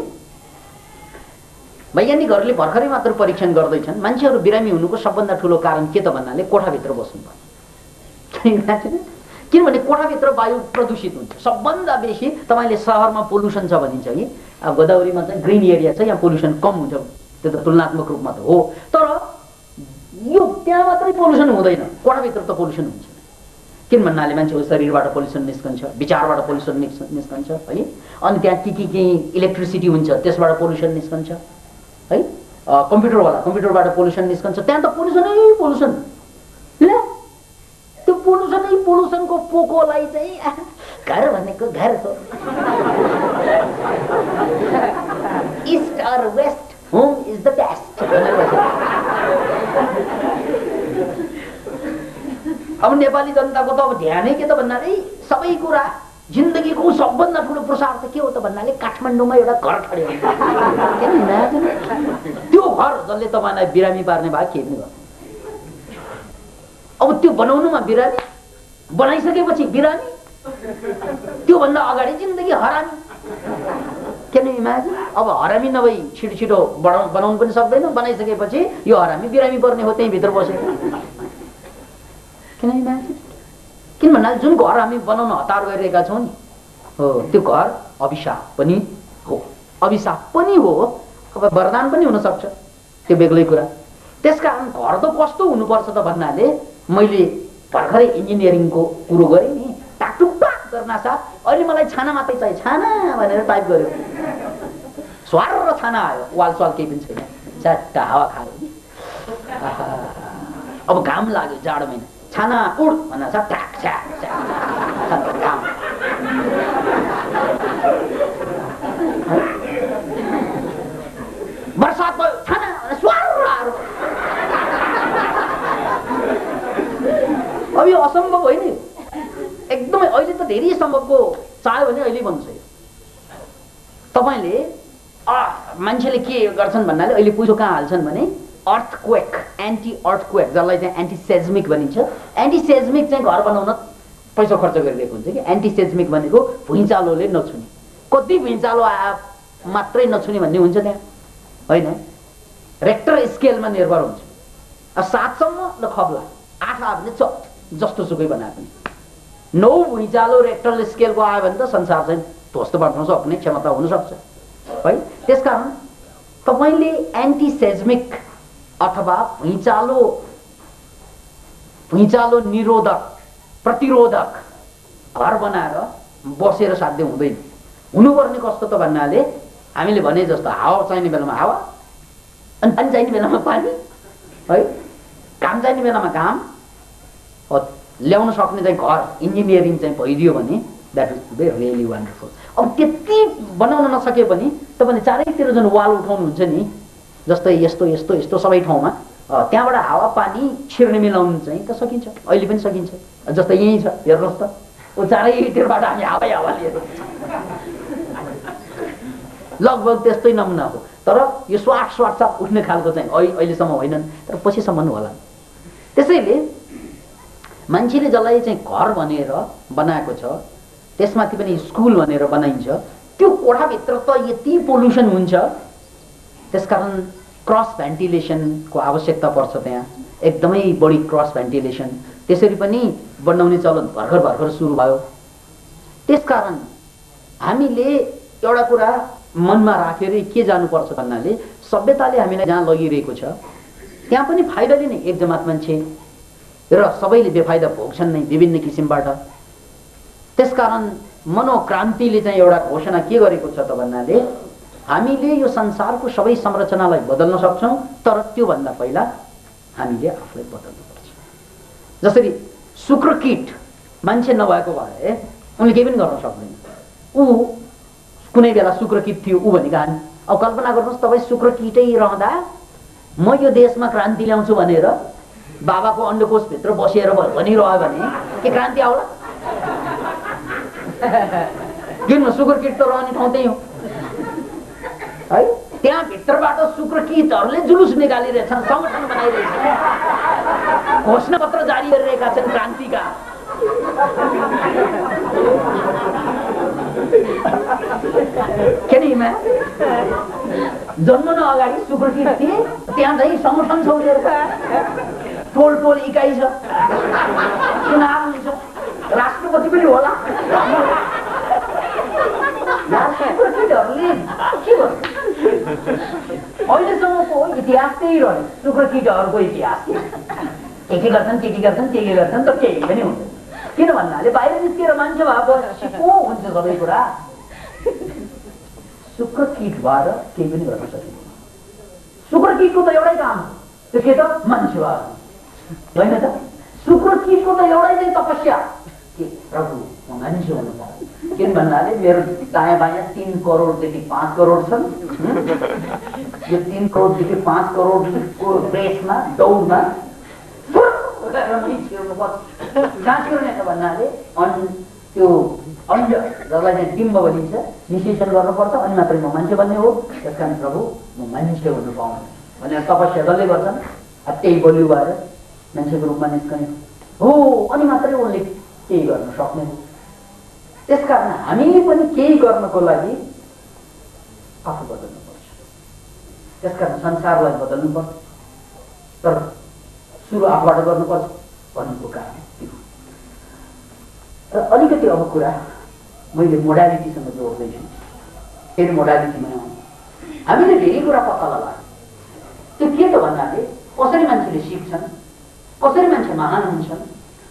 वैज्ञानिकहरूले भर्खरै मात्र परीक्षण गर्दैछन् मान्छेहरू बिरामी हुनुको सबभन्दा ठूलो कारण के त भन्नाले कोठाभित्र बस्नु पर्छ। किनभने कोठाभित्र वायु प्रदूषित हुन्छ सबभन्दा बेसी। तपाईले शहरमा पोल्युसन छ भनिन्छ कि अब गोदावरीमा चाहिँ ग्रीन एरिया छ यहाँ पोल्युसन कम हुन्छ त्यो त तुलनात्मक रूपमा त हो तर यो त्यहाँ मात्रै पोल्युसन हुँदैन कोठाभित्र त पोल्युसन हुन्छ। किन भन्नाले मान्छेको शरीरबाट पोल्युसन निस्कन्छ विचारबाट पोल्युसन निस्कन्छ है अनि त्यहाँ के इलेक्ट्रिसिटी हुन्छ त्यसबाट पोल्युसन निस्कन्छ है कम्प्युटरबाट पोल्युसन निस्कन्छ त्यहाँ त पोल्युसनै पोल्युसन। त्यो पोल्युसनको पोकोलाई चाहिँ घर भनेको घर हो east or west home is the best. अब नेपाली जनताको त अब ध्यानै के त भन्नाले सबै कुरा जिन्दगीको सबभन्दा ठुलो प्रसार त के हो त भन्नाले काठमाडौँमा एउटा घर ठड्यो त्यो घर जसले तपाईलाई बिरामी पार्ने भए के पनि गर्छ। अब त्यो बनाउनुमा बिरामी बनाइसकेपछि बिरामी त्यो भन्दा अगाडि जिन्दगी हरामी। किन इमेजिन अब हरामी नभई छिटो छिटो बनाउनु पनि सक्दैन बनाइसकेपछि यो हरामी बिरामी पर्ने हो त्यही भित्र बसेको। किन इमेजिन किन भन्नाले जुन घर हामी बनाउन हतार गरिरहेका छौं नि हो त्यो घर अभिशाप पनि हो अब वरदान पनि हुन सक्छ त्यो बेग्लै कुरा। त्यसकारण घर त कस्तो हुनुपर्छ त भन्नाले मैले भर्खरै इन्जिनियरिङको कुरो गरेँ नि टाकटुक टाक गर्न साथ अहिले मलाई छाना मात्रै चाहियो छाना भनेर टाइप गर्यो स्वार र छाना आयो वाल स्वाल केही पनि छैन च्याट्टा हावा खायो। अब घाम लाग्यो जाडो महिना छाना उड भन्न छ ट्याक छ्याक घाम बर्सात भयो छाना स्वार अब यो असम्भव होइन एकदमै। अहिले त धेरै सम्भवको चाह्यो भने अहिले बन्छ। तपाईले मान्छेले के गर्छन् भन्नाले अहिले पैसो कहाँ हाल्छन् भने अर्थक्वेक एन्टी अर्थक्वेक जसलाई चाहिँ एन्टी सेज्मिक भनिन्छ। एन्टी सेज्मिक चाहिँ घर बनाउन पैसा खर्च गरिरहेको हुन्छ कि एन्टी सेज्मिक भनेको भुइँचालोले नछुने कति भुइँचालो आए मात्रै नछुने भन्ने हुन्छ त्यहाँ होइन रेक्टर स्केलमा निर्भर हुन्छ। अब 7 सम्म ल खप्ला 8 आयो भने जस्तो सुकै बनाए पनि 9 भुइँचालो रेक्टर स्केलको आयो भने त संसार चाहिँ ध्वस्त पार्न सक्ने क्षमता हुन सक्छ है। त्यसकारण तपाईले एन्टी सेज्मिक अथवा भुइँचालो निरोधक प्रतिरोधक घर बनाएर बसेर साध्य हुँदैन। हुनुपर्ने कस्तो त भन्नाले हामीले भने जस्तो हावा चाहिने बेलामा हावा अनि पानी चाहिने बेलामा पानी है काम चाहिने बेलामा काम ल्याउन सक्ने चाहिँ घर इन्जिनियरिङ चाहिँ भइदियो भने द्याट इज रियली वन्डरफुल। अब त्यति बनाउन नसके पनि तपाईँले चारैतिर जुन वाल उठाउनुहुन्छ नि, जस्तै यस्तो यस्तो यस्तो सबै ठाउँमा त्यहाँबाट हावापानी छिर्ने मिलाउनु चाहिँ त सकिन्छ, अहिले पनि सकिन्छ। जस्तै यहीँ छ हेर्नुहोस् त, ऊ चारैतिरबाट हामी हावा लिएर लगभग त्यस्तै नमुना हो। तर यो स्वाट उठ्ने खालको चाहिँ अहिलेसम्म होइनन्, तर पछिसम्म होला। त्यसैले मान्छेले जसलाई चाहिँ घर भनेर बनाएको छ, त्यसमाथि पनि स्कुल भनेर बनाइन्छ, त्यो कोठाभित्र त यति पोल्युसन हुन्छ, त्यसकारण क्रस भेन्टिलेसनको आवश्यकता पर्छ। त्यहाँ एकदमै बढी क्रस भेन्टिलेसन त्यसरी पनि बनाउने चलन भर्खर सुरु भयो। त्यसकारण हामीले एउटा कुरा मनमा राखेर के जानुपर्छ भन्नाले, सभ्यताले हामीलाई जहाँ लगिरहेको छ त्यहाँ पनि फाइदाले नै एक जमात मान्छे र सबैले बेफाइदा भोग्छन् नै विभिन्न किसिमबाट। त्यसकारण मनोक्रान्तिले चाहिँ एउटा घोषणा के गरेको छ त भन्नाले, हामीले यो संसारको सबै संरचनालाई बदल्न सक्छौं, तर त्योभन्दा पहिला हामीले आफूलाई बदल्नुपर्छ। जसरी शुक्रकीट मान्छे नभएको भए उनले केही पनि गर्न सक्दैन। ऊ कुनै बेला शुक्रकीट थियो ऊ भनेको हामी। अब कल्पना गर्नुहोस्, तपाईँ शुक्रकीटै रहँदा म यो देशमा क्रान्ति ल्याउँछु भनेर बाबाको अन्डकोशभित्र बसेर भनिरह्यो भने के क्रान्ति आउला? किन शुक्रकीट त रहने ठाउँ त्यही हो है। त्यहाँ भित्रबाट शुक्रकीटहरूले जुलुस निकालिरहेछन्, संगठन बनाइरहेछन्, घोषणा पत्र जारी गरिरहेका छन् क्रान्तिका। किन जन्मन अगाडि शुक्रकीट थिए, त्यहाँ चाहिँ संगठन छ, टोल इकाइ छ, चुनाव हुन्छ, राष्ट्रपति पनि होला। शुक्रकीटहरूले के गर्छ? अहिलेसम्मको इतिहास त्यही रह्यो, शुक्रकीटहरूको इतिहास। के गर्छन् त केही पनि हुँदैन। किन भन्नाले बाहिर निस्केर मान्छे भएपछि को हुन्छ सबै कुरा? शुक्रकीट भएर केही पनि गर्न सकिँदैन। शुक्रकीटको त एउटै काम, त्यो के त? मान्छे भएर होइन त? शुक्रकीटको त एउटै चाहिँ तपस्या के प्रभु म मान्छे हुनु पर्छ। किन भन्नाले मेरो दायाँ बायाँ 3 करोडदेखि 5 करोड छन्। यो 3 करोडदेखि 5 करोडको रेसमा दौडमा कहाँ छिर्ने त भन्नाले त्यो अन्य जसलाई चाहिँ डिम्ब भनिन्छ निषेचन गर्नुपर्छ, अनि मात्रै म मान्छे बन्ने हो। त्यस कारण प्रभु म मान्छे हुनु पाउने भनेर तपस्या जसले गर्छन्, त्यही बलियो भएर मान्छेको रूपमा निस्कने हो, अनि मात्रै उनले केही गर्न सक्ने हो। त्यसकारण हामीले पनि केही गर्नको लागि आफू बदल्नुपर्छ। त्यसकारण संसारलाई बदल्नुपर्छ, तर सुरु आफूबाट गर्नुपर्छ भन्नुको कारण त्यो। र अलिकति अब कुरा मैले मोडालिटीसँग जोड्दैछु। फेरि मोडालिटीमा हामीले धेरै कुरा पत्ता लगायौँ। त्यो के त भन्नाले कसरी मान्छेले सिक्छन्, कसरी मान्छे महान हुन्छन्,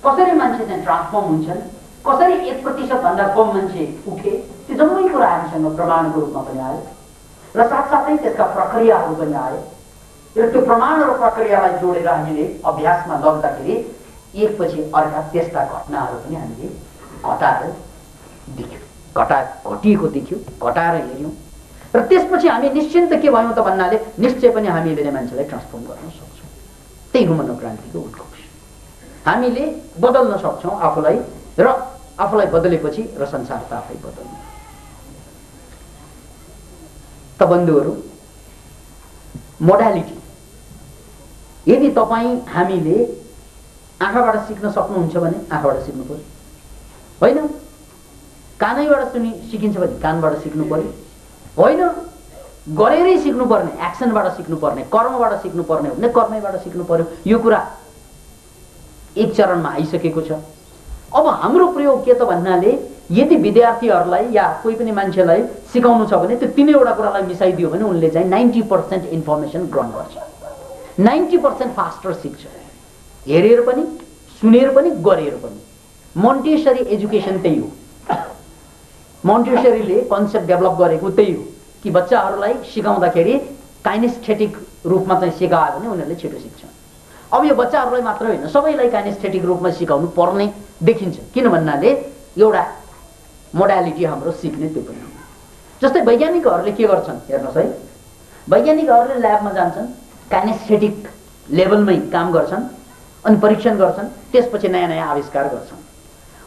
कसरी मान्छे चाहिँ ट्रान्सफर्म हुन्छन्, कसरी 1% भन्दा कम मान्छे उठे, त्यो जम्मै कुरा हामीसँग प्रमाणको रूपमा पनि आयो र साथसाथै त्यसका प्रक्रियाहरू पनि आए। र त्यो प्रमाण र प्रक्रियालाई जोडेर हामीले अभ्यासमा लग्दाखेरि एकपछि अर्का त्यस्ता घटनाहरू पनि हामीले घटाएर देख्यौँ, घटिएको देख्यौँ, घटाएर हेऱ्यौँ। र त्यसपछि हामी निश्चिन्त के भयौँ त भन्नाले निश्चय पनि हामीले मान्छेलाई ट्रान्सफर्म गर्न सक्छौँ। त्यही हो मनोक्रान्तिको उद्घोष। हामीले बदल्न सक्छौँ आफूलाई, र आफूलाई बदलेपछि र संसार त आफै बदल्नु। त बन्धुहरू, मोडालिटी यदि तपाईँ हामीले आँखाबाट सिक्न सक्नुहुन्छ भने आँखाबाट सिक्नु पर्यो, होइन? कानैबाट सिकिन्छ भने कानबाट सिक्नु पर्यो, होइन? गरेरै सिक्नुपर्ने, एक्सनबाट सिक्नुपर्ने, कर्मबाट सिक्नुपर्ने हो भने कर्मैबाट सिक्नु पर्यो। यो कुरा एक चरणमा आइसकेको छ। अब हाम्रो प्रयोग के त भन्नाले यदि विद्यार्थीहरूलाई या कोही पनि मान्छेलाई सिकाउनु छ भने त्यो 3वटा कुरालाई मिसाइदियो भने उनले चाहिँ 90% इन्फर्मेसन ग्रहण गर्छ, 90% फास्टर सिक्छ, हेरेर पनि, सुनेर पनि, गरेर पनि। मोन्टेसरी एजुकेसन त्यही हो। मोन्टेसरीले कन्सेप्ट डेभलप गरेको त्यही हो कि बच्चाहरूलाई सिकाउँदाखेरि काइनेस्थेटिक रूपमा चाहिँ सिकायो भने उनीहरूले छिटो सिक्छ। अब यो बच्चाहरूलाई मात्र होइन, सबैलाई काइनेस्थेटिक रूपमा सिकाउनु पर्ने देखिन्छ। किन भन्नाले एउटा मोडालिटी हाम्रो सिक्ने त्यो पनि हो। जस्तै वैज्ञानिकहरूले के गर्छन् हेर्नुहोस् है, वैज्ञानिकहरूले ल्याबमा जान्छन्, काइनेस्थेटिक लेभलमै काम गर्छन् अनि परीक्षण गर्छन्, त्यसपछि नयाँ नयाँ आविष्कार गर्छन्।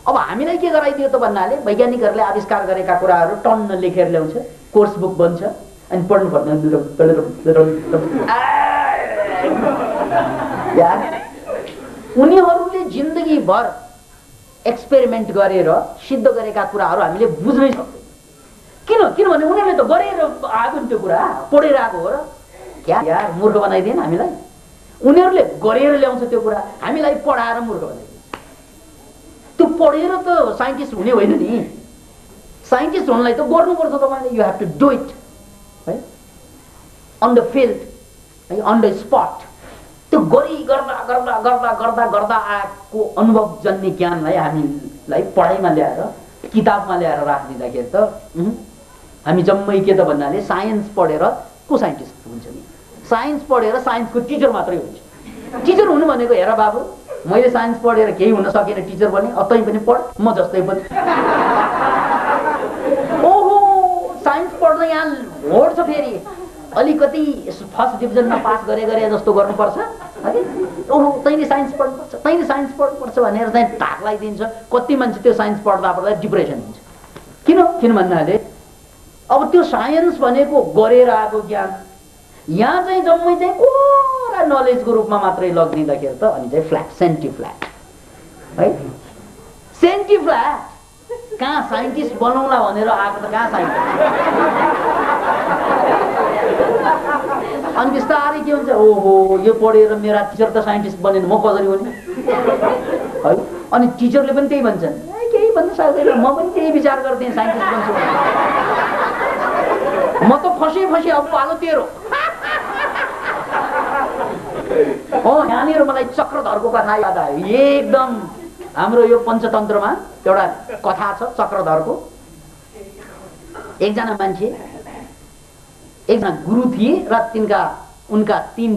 अब हामीलाई के गराइदियो त भन्नाले वैज्ञानिकहरूले आविष्कार गरेका कुराहरू टन्न लेखेर ल्याउँछ, कोर्स बुक बन्छ अनि पढ्नु पर्दैन। उनीहरूले जिन्दगीभर एक्सपेरिमेन्ट गरेर सिद्ध गरेका कुराहरू हामीले बुझ्नै सक्दैनौँ। किनभने उनीहरूले त गरेर आएको नि त्यो कुरा, पढेर आएको हो र क्या यार, मूर्ख बनाइदिएन हामीलाई। उनीहरूले गरेर ल्याउँछ त्यो कुरा, हामीलाई पढाएर मूर्ख बनाइदिन्छ। त्यो पढेर त साइन्टिस्ट हुने होइन नि, साइन्टिस्ट हुनलाई त गर्नुपर्छ तपाईँले, you have to do it है, अन द फिल्ड है, अन द स्पट। त्यो गरी गर्दा गर्दा गर्दा गर्दा गर्दा आएको अनुभव जन्ने ज्ञानलाई हामीलाई पढाइमा ल्याएर किताबमा ल्याएर राखिदिँदाखेरि त हामी जम्मै के त भन्नाले साइन्स पढेर को साइन्टिस्ट हुन्छ नि? साइन्स पढेर साइन्सको टिचर मात्रै हुन्छ। टिचर हुनु भनेको हेर बाबु, मैले साइन्स पढेर केही हुन सकेन टिचर बने, तै पनि पढ, म जस्तै पनि। ओहो, साइन्स पढ्न यहाँ होड छ, फेरि अलिकति फर्स्ट डिभिजनमा पास गरे जस्तो गर्नुपर्छ। ओहो, तैँले साइन्स पढ्नुपर्छ, तैँले साइन्स पढ्नुपर्छ भनेर चाहिँ धाक लगाइदिन्छ। कति मान्छे त्यो साइन्स पढ्दा पढ्दा डिप्रेसन हुन्छ। किन भन्नाले अब त्यो साइन्स भनेको गरेर आएको ज्ञान यहाँ चाहिँ जम्मै चाहिँ कोरा नलेजको रूपमा मात्रै लगिदिँदाखेरि त अनि चाहिँ फ्ल्याट, सेन्टिफ्ल्याट है, सेन्टिफ्ल्याट। कहाँ साइन्टिस्ट बनाउला भनेर आएको त कहाँ साइन्टिस्ट। अनि बिस्तारै के हुन्छ, ओहो यो पढेर मेरा टिचर त साइन्टिस्ट बनेन, म कसरी हुने है। अनि टिचरले पनि त्यही भन्छन्, केही भन्न सक्दैन, म पनि त्यही विचार गर्थेँ साइन्टिस्ट बन्छु, म त फसेँ, अब पालो तेरो। यहाँनिर मलाई चक्रधरको कथा याद आयो एकदम। हाम्रो यो पञ्चतन्त्रमा एउटा कथा छ चक्रधरको। एकजना मान्छे, एकजना गुरु थिए र उनका तीन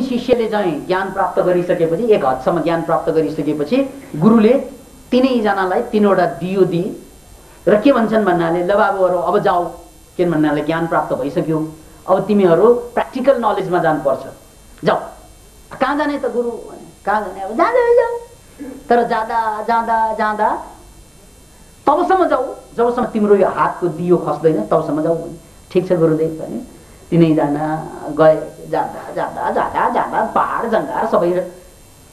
शिष्यले चाहिँ ज्ञान प्राप्त गरिसकेपछि, एक हदसम्म ज्ञान प्राप्त गरिसकेपछि गुरुले तीनैजनालाई तीनवटा दियो दिए र के भन्छन् भन्नाले, ल बाबुहरू अब जाऊ, किन भन्नाले ज्ञान प्राप्त भइसक्यो, अब तिमीहरू प्र्याक्टिकल नलेजमा जानुपर्छ, जाऊ। कहाँ जाने त गुरु? कहाँ जाने? अब जाऊ, तर जाँदा जाँदा जाँदा तबसम्म जाऊ जबसम्म तिम्रो यो हातको दियो खस्दैन, तबसम्म जाऊ भने। ठिक छ गुरुदेव भने तिनैजना गए। जाँदा जाँदा जाँदा जाँदा पहाड जङ्गार सबै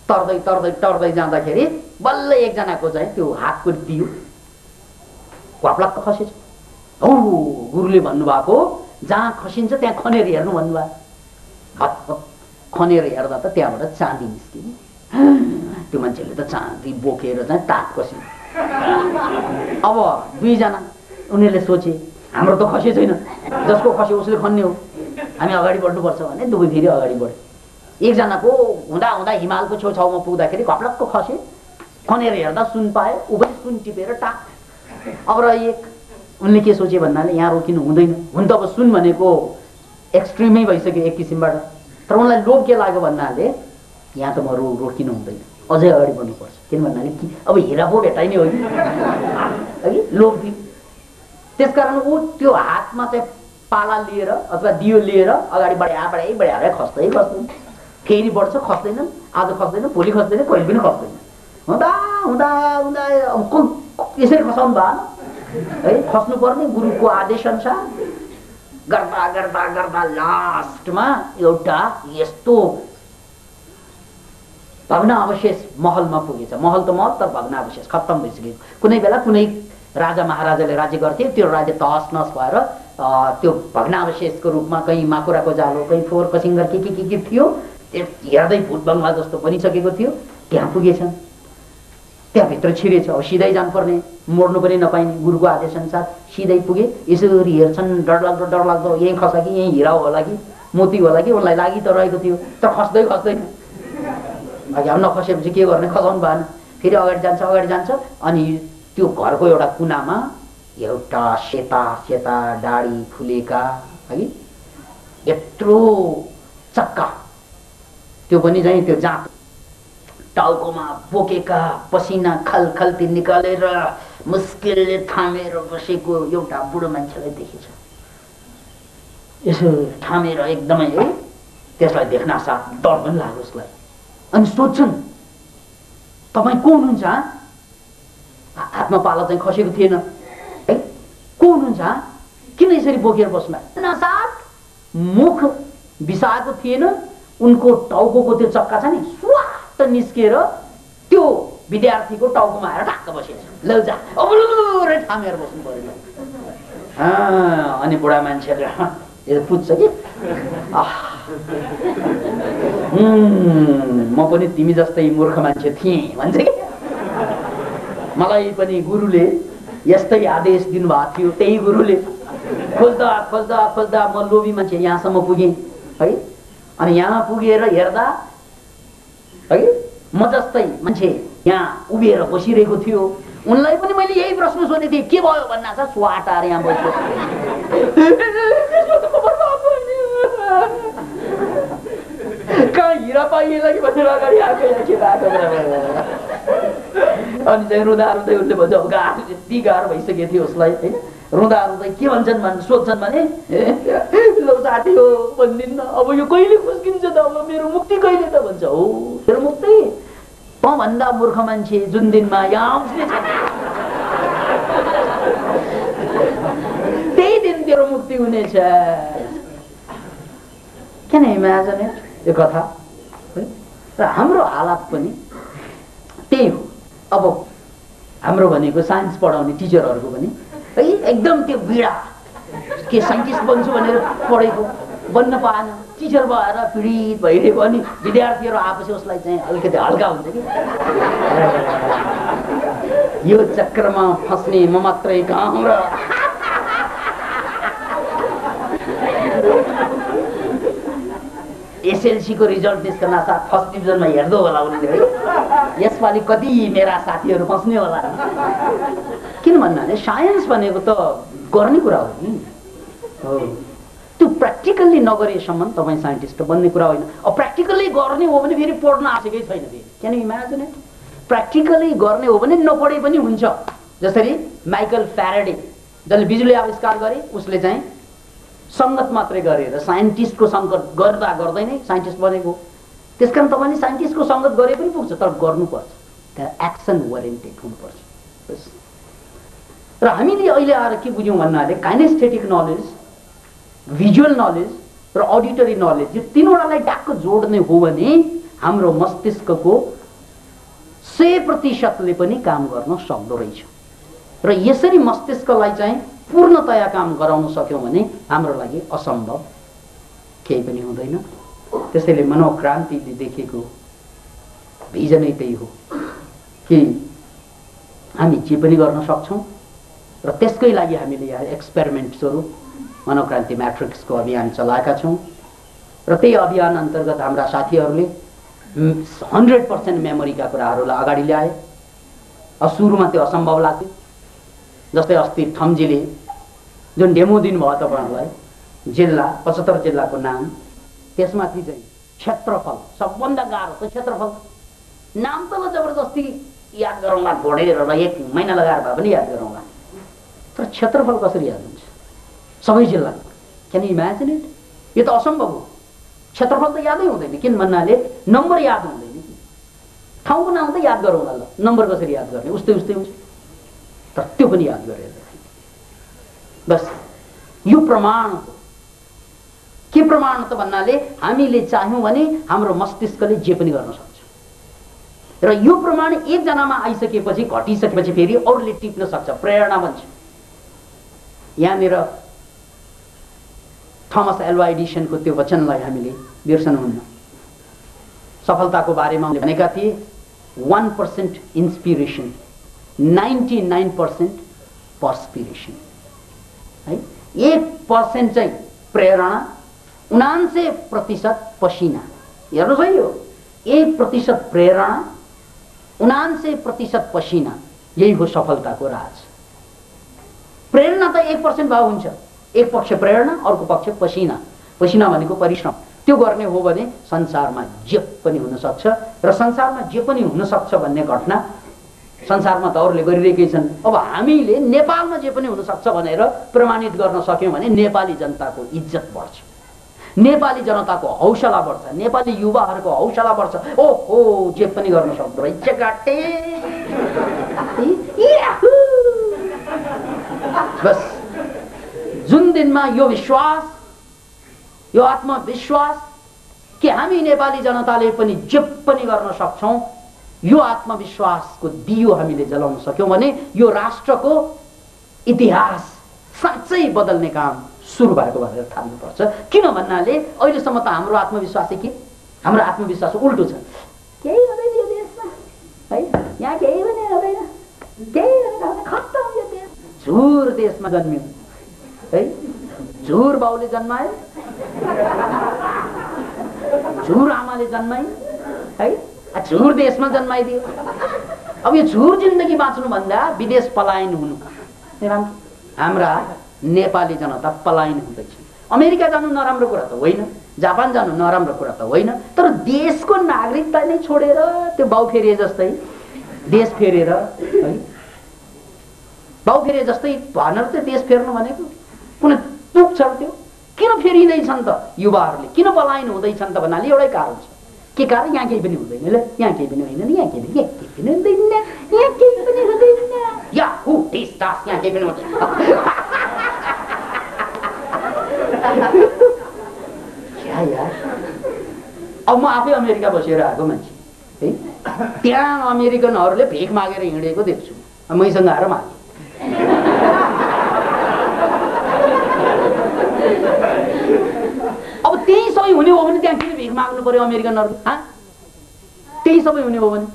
तर्दै तर्दै तर्दै जाँदाखेरि बल्ल एकजनाको चाहिँ त्यो हातको दियो घप्लक्क खसेछ। औ गुरुले भन्नुभएको जहाँ खसिन्छ त्यहाँ खनेर हेर्नु भन्नुभयो। खनेर हेर्दा त त्यहाँबाट चाँदी निस्किने। त्यो मान्छेले त चाँदी बोकेर चाहिँ ताक कस्यो। अब दुईजना उनीहरूले सोचे हाम्रो त खसे छैन, जसको खस्यो उसले खन्ने हो, हामी अगाडि बढ्नुपर्छ भने दुवै फेरि अगाडि बढे। एकजनाको हुँदा हुँदा हिमालको छेउछाउमा पुग्दाखेरि घप्लक्क खसे। खनेर हेर्दा सुन पाए, ऊ पनि सुन टिपेर टाक। अब र उनले के सोचे भन्नाले यहाँ रोकिनु हुँदैन, हुन त अब सुन भनेको एक्सट्रिमै भइसक्यो एक किसिमबाट। तर उनलाई लोभ के लाग्यो भन्नाले यहाँ त म रोकिनु हुँदैन, अझै अगाडि बढ्नुपर्छ, किन भन्नाले कि अब हिरा पो भेटाइने हो कि लोभ थियो। त्यसकारण ऊ त्यो हातमा चाहिँ पाला लिएर अथवा दियो लिएर अगाडि बढाए खस्दै खस्दैन, फेरि बढ्छ खस्दैन, आज खस्दैन, भोलि खस्दैन, कहिले पनि खस्दैन। हुँदा हुँदा हुँदा यसरी खसाउनु भएन है, खस्नु पर्ने गुरुको आदेश अनुसार गर्दा गर्दा गर्दा लास्टमा एउटा यस्तो भग्नावशेष महलमा पुगेछ। महल त महल, तर भग्नावशेष खत्तम भइसकेको। कुनै बेला कुनै राजा महाराजाले राज्य गर्थे, त्यो राज्य तहस नहस भएर त्यो भग्नावशेषको रूपमा कहीँ माकुराको जालो, कहीँ फोहोर कसिङ्गर के थियो, त्यो हेर्दै भूत बङ्गाल जस्तो बनिसकेको थियो। त्यहाँ पुगेछन्, त्यहाँभित्र छिरेछ। अब सिधै जानुपर्ने, मोड्नु पनि नपाइने, गुरुको आदेश अनुसार सिधै पुगे। यसरी हेर्छन्, डरलाग्दो यहीँ खसा कि यहीँ हिरा होला कि मोती होला कि, उनलाई लागि त रहेको थियो, तर खस्दैन। अब नखसेपछि के गर्ने, खसाउनु भएन। फेरि अगाडि जान्छ। अनि त्यो घरको एउटा कुनामा एउटा सेता सेता डाडी फुलेका है यत्रो चक्का, त्यो पनि चाहिँ त्यो जात टाउकोमा बोकेका, पसिना खलखल्ती निकालेर मुस्किलले थामेर बसेको एउटा बुढो मान्छेलाई देखेछ। यसो थामेर एकदमै है त्यसलाई देख्न साथ डर पनि लाग्यो उसलाई। अनि सोध्छन् तपाईँ को हुनुहुन्छ? हातमा पाला चाहिँ खसेको थिएन है, को हुनुहुन्छ? किन यसरी बोकेर बस्नु? साथ मुख बिसाएको थिएन, उनको टाउको त्यो चक्का छ नि स्वाट निस्केर त्यो विद्यार्थीको टाउकोमा आएर ढाक्क बसेछ। लौ जा अब थामेर बस्नु पर्यो। अनि बुढा मान्छेले यो पुज्छ कि म पनि तिमी जस्तै मूर्ख मान्छे थिएँ भन्छ कि। मलाई पनि गुरुले यस्तै आदेश दिनुभएको थियो, त्यही गुरुले खोज्दा खोज्दा खोज्दा म लोभी मान्छे यहाँसम्म पुगेँ है। अनि यहाँ पुगेर हेर्दा है म जस्तै मान्छे यहाँ उभिएर बसिरहेको थियो। उनलाई पनि मैले यही प्रश्न सोधेको थिएँ, के भयो भन्ना छ स्वाट आएर यहाँ बस्यो। कहाँ हिरा पाइएला कि भनेर अगाडि आएको। अनि चाहिँ रुँदा रुँदै उसले भन्छ अब गाह्रो यति गाह्रो भइसकेको थियो उसलाई होइन। रुँदा रुँदै के भन्छन् भने सोध्छन् भने लौ साथी हो भनिदिन्न, अब यो कहिले खुस्किन्छ त, अब मेरो मुक्ति कहिले त भन्छ। हो मेरो मुक्ति भन्दा मूर्ख मान्छे जुन दिनमा यहाँ आउँछ त्यही दिन तेरो मुक्ति हुनेछ। किन इमेजिन यो कथा र हाम्रो हालत पनि त्यही हो। अब हाम्रो भनेको साइन्स पढाउने टिचरहरूको पनि है एकदम त्यो बिडा के साइन्टिस्ट बन्छु भनेर पढेको बन्न पाएन, टिचर भएर पीडित भइरहेको। अनि विद्यार्थीहरू आएपछि उसलाई चाहिँ अलिकति हल्का हुन्छ कि यो चक्रमा फस्ने म मात्रै काम र एसएलसी को रिजल्ट निस्कन साथ फर्स्ट डिभिजनमा हेर्दो होला उनले है, यसपालि कति मेरा साथीहरू फस्ने होला। किन भन्नाले साइन्स भनेको त गर्ने कुरा हो नि, त्यो प्र्याक्टिकल्ली नगरेसम्म तपाईँ साइन्टिस्ट बन्ने कुरा होइन। अब प्र्याक्टिकल्ली गर्ने हो भने फेरि पढ्न आसेकै छैन फेरि। Can you imagine it? Practically गर्ने हो भने नपढे पनि हुन्छ। जसरी माइकल फ्याराडे जसले बिजुली आविष्कार गरे उसले चाहिँ संगत मात्रै गरेर साइन्टिस्टको संगत गर्दा गर्दै नै साइन्टिस्ट बनेको। त्यसकारण तपाईँले साइन्टिस्टको संगत गरे पनि पुग्छ, तर गर्नुपर्छ, त्यहाँ एक्सन ओरिएन्टेड हुनुपर्छ। र हामीले अहिले आएर के बुझ्यौँ भन्नाले काइनेस्थेटिक नलेज, भिजुअल नलेज र अडिटरी नलेज यो तीनवटालाई डाक्क जोड्ने हो भने हाम्रो मस्तिष्कको 100% पनि काम गर्न सक्दो रहेछ। र यसरी मस्तिष्कलाई चाहिँ पूर्णतया काम गराउन सक्यौं भने हाम्रो लागि असम्भव केही पनि हुँदैन। त्यसैले मनोक्रान्तिले देखेको भिजनै त्यही हो कि हामी जे पनि गर्न सक्छौं र त्यसकै लागि हामीले यहाँ एक्सपेरिमेन्ट स्वरूप मनोक्रान्ति म्याट्रिक्सको अभियान चलाएका छौं र त्यही अभियान अन्तर्गत हाम्रा साथीहरूले 100% मेमोरीका कुराहरूलाई अगाडि ल्याए। सुरुमा त्यो असम्भव लाग्थ्यो, जस्तै अस्ति थम्जीले जुन डेमो दिनुभयो तपाईहरुलाई, जिल्ला 75 जिल्लाको नाम, त्यसमाथि चाहिँ क्षेत्रफल सबभन्दा गाह्रो त क्षेत्रफल। नाम त जबरजस्ती याद गरौँला, घोडेर र 1 महिना लगाएर भए पनि याद गरौँला, तर क्षेत्रफल कसरी याद हुन्छ सबै जिल्लाको? Can you imagine it? यो त असम्भव हो। क्षेत्रफल त यादै हुँदैन, किन भन्नाले नम्बर याद हुँदैन कि। ठाउँको नाम त याद गरौँला, ल नम्बर कसरी याद गर्ने? उस्तै उस्तै हुन्छ, तर त्यो पनि याद गरेर बस यो प्रमाण हो। के प्रमाण त भन्नाले हामीले चाह्यौं भने हाम्रो मस्तिष्कले जे पनि गर्न सक्छ र यो प्रमाण एक जनामा आइसकेपछि घटिसकेपछि फेरि अरूले टिप्न सक्छ, प्रेरणा बन्छ। यहाँनिर थमस एल्वा एडिसनको त्यो वचनलाई हामीले बिर्सनुहुन्न। सफलताको बारेमा उनले भनेका थिए 1% इन्स्पिरेसन 99% पर्सपिरेसन है। 1% चाहिँ प्रेरणा, 99% पसिना। हेर्नुस् है, यो 1% प्रेरणा, 99% पसिना, यही हो सफलताको राज। प्रेरणा त 1% भाव हुन्छ, एक पक्ष प्रेरणा, अर्को पक्ष पसिना। पसिना भनेको परिश्रम, त्यो गर्ने हो भने संसारमा जे पनि हुन सक्छ र संसारमा जे पनि हुन सक्छ भन्ने घटना संसारमा त अरूले गरिरहेकै छन्। अब हामीले नेपालमा जे पनि हुन सक्छ भनेर प्रमाणित गर्न सक्यौं भने नेपाली जनताको इज्जत बढ्छ, नेपाली जनताको हौसला बढ्छ, नेपाली युवाहरूको हौसला बढ्छ। ओहो जे पनि गर्न सक्दो रहेछ गाटे। बस जुन दिनमा यो विश्वास, यो आत्मविश्वास कि हामी नेपाली जनताले पनि जे पनि गर्न सक्छौं, यो आत्मविश्वासको दियो हामीले जलाउन सक्यौं भने यो राष्ट्रको इतिहास साँच्चै बदल्ने काम सुरु भएको भनेर ठान्नुपर्छ। किन भन्नाले अहिलेसम्म त हाम्रो आत्मविश्वास के, हाम्रो आत्मविश्वास उल्टो छ। केही हुँदैन यो देशमा है, यहाँ केही पनि हुँदैन, केही खत्तम यो देश। झुर देशमा जन्मियो है, झुर बाउले जन्मायो, झुर आमाले जन्मायो है, झुर देशमा जन्माइदियो। अब यो झुर जिन्दगी बाँच्नु भन्दा विदेश पलायन हुनु। हाम्रा नेपाली जनता पलायन हुँदैछ। अमेरिका जानु नराम्रो कुरा त होइन, जापान जानु नराम्रो कुरा त होइन, तर देशको नागरिकता नै छोडेर त्यो बाउ फेरे जस्तै देश फेरेर है, बाउ फेरे जस्तै भनेर चाहिँ देश फेर्नु भनेको कुनै तुक छ त्यो? किन फेरिँदैछन् त युवाहरूले, किन पलायन हुँदैछन् त भन्नाले एउटै कारण छ। के कारण? यहाँ केही पनि हुँदैन, ल यहाँ केही पनि होइन, यहाँ केही पनि हुँदैन, यहाँ केही पनि हुँदैन, या हु टेस्टास यहाँ केही पनि हुँदैन। क्या यार, अब म आफै अमेरिका बसेर आएको मान्छे है, त्यहाँ अमेरिकनहरूले भिख मागेर हिँडेको देख्छु, मैसँग आएर मागे। अब त्यही सबै हुने हो भने त्यहाँ किन भिख माग्नु पर्यो अमेरिकनहरू? त्यही सबै हुने हो भने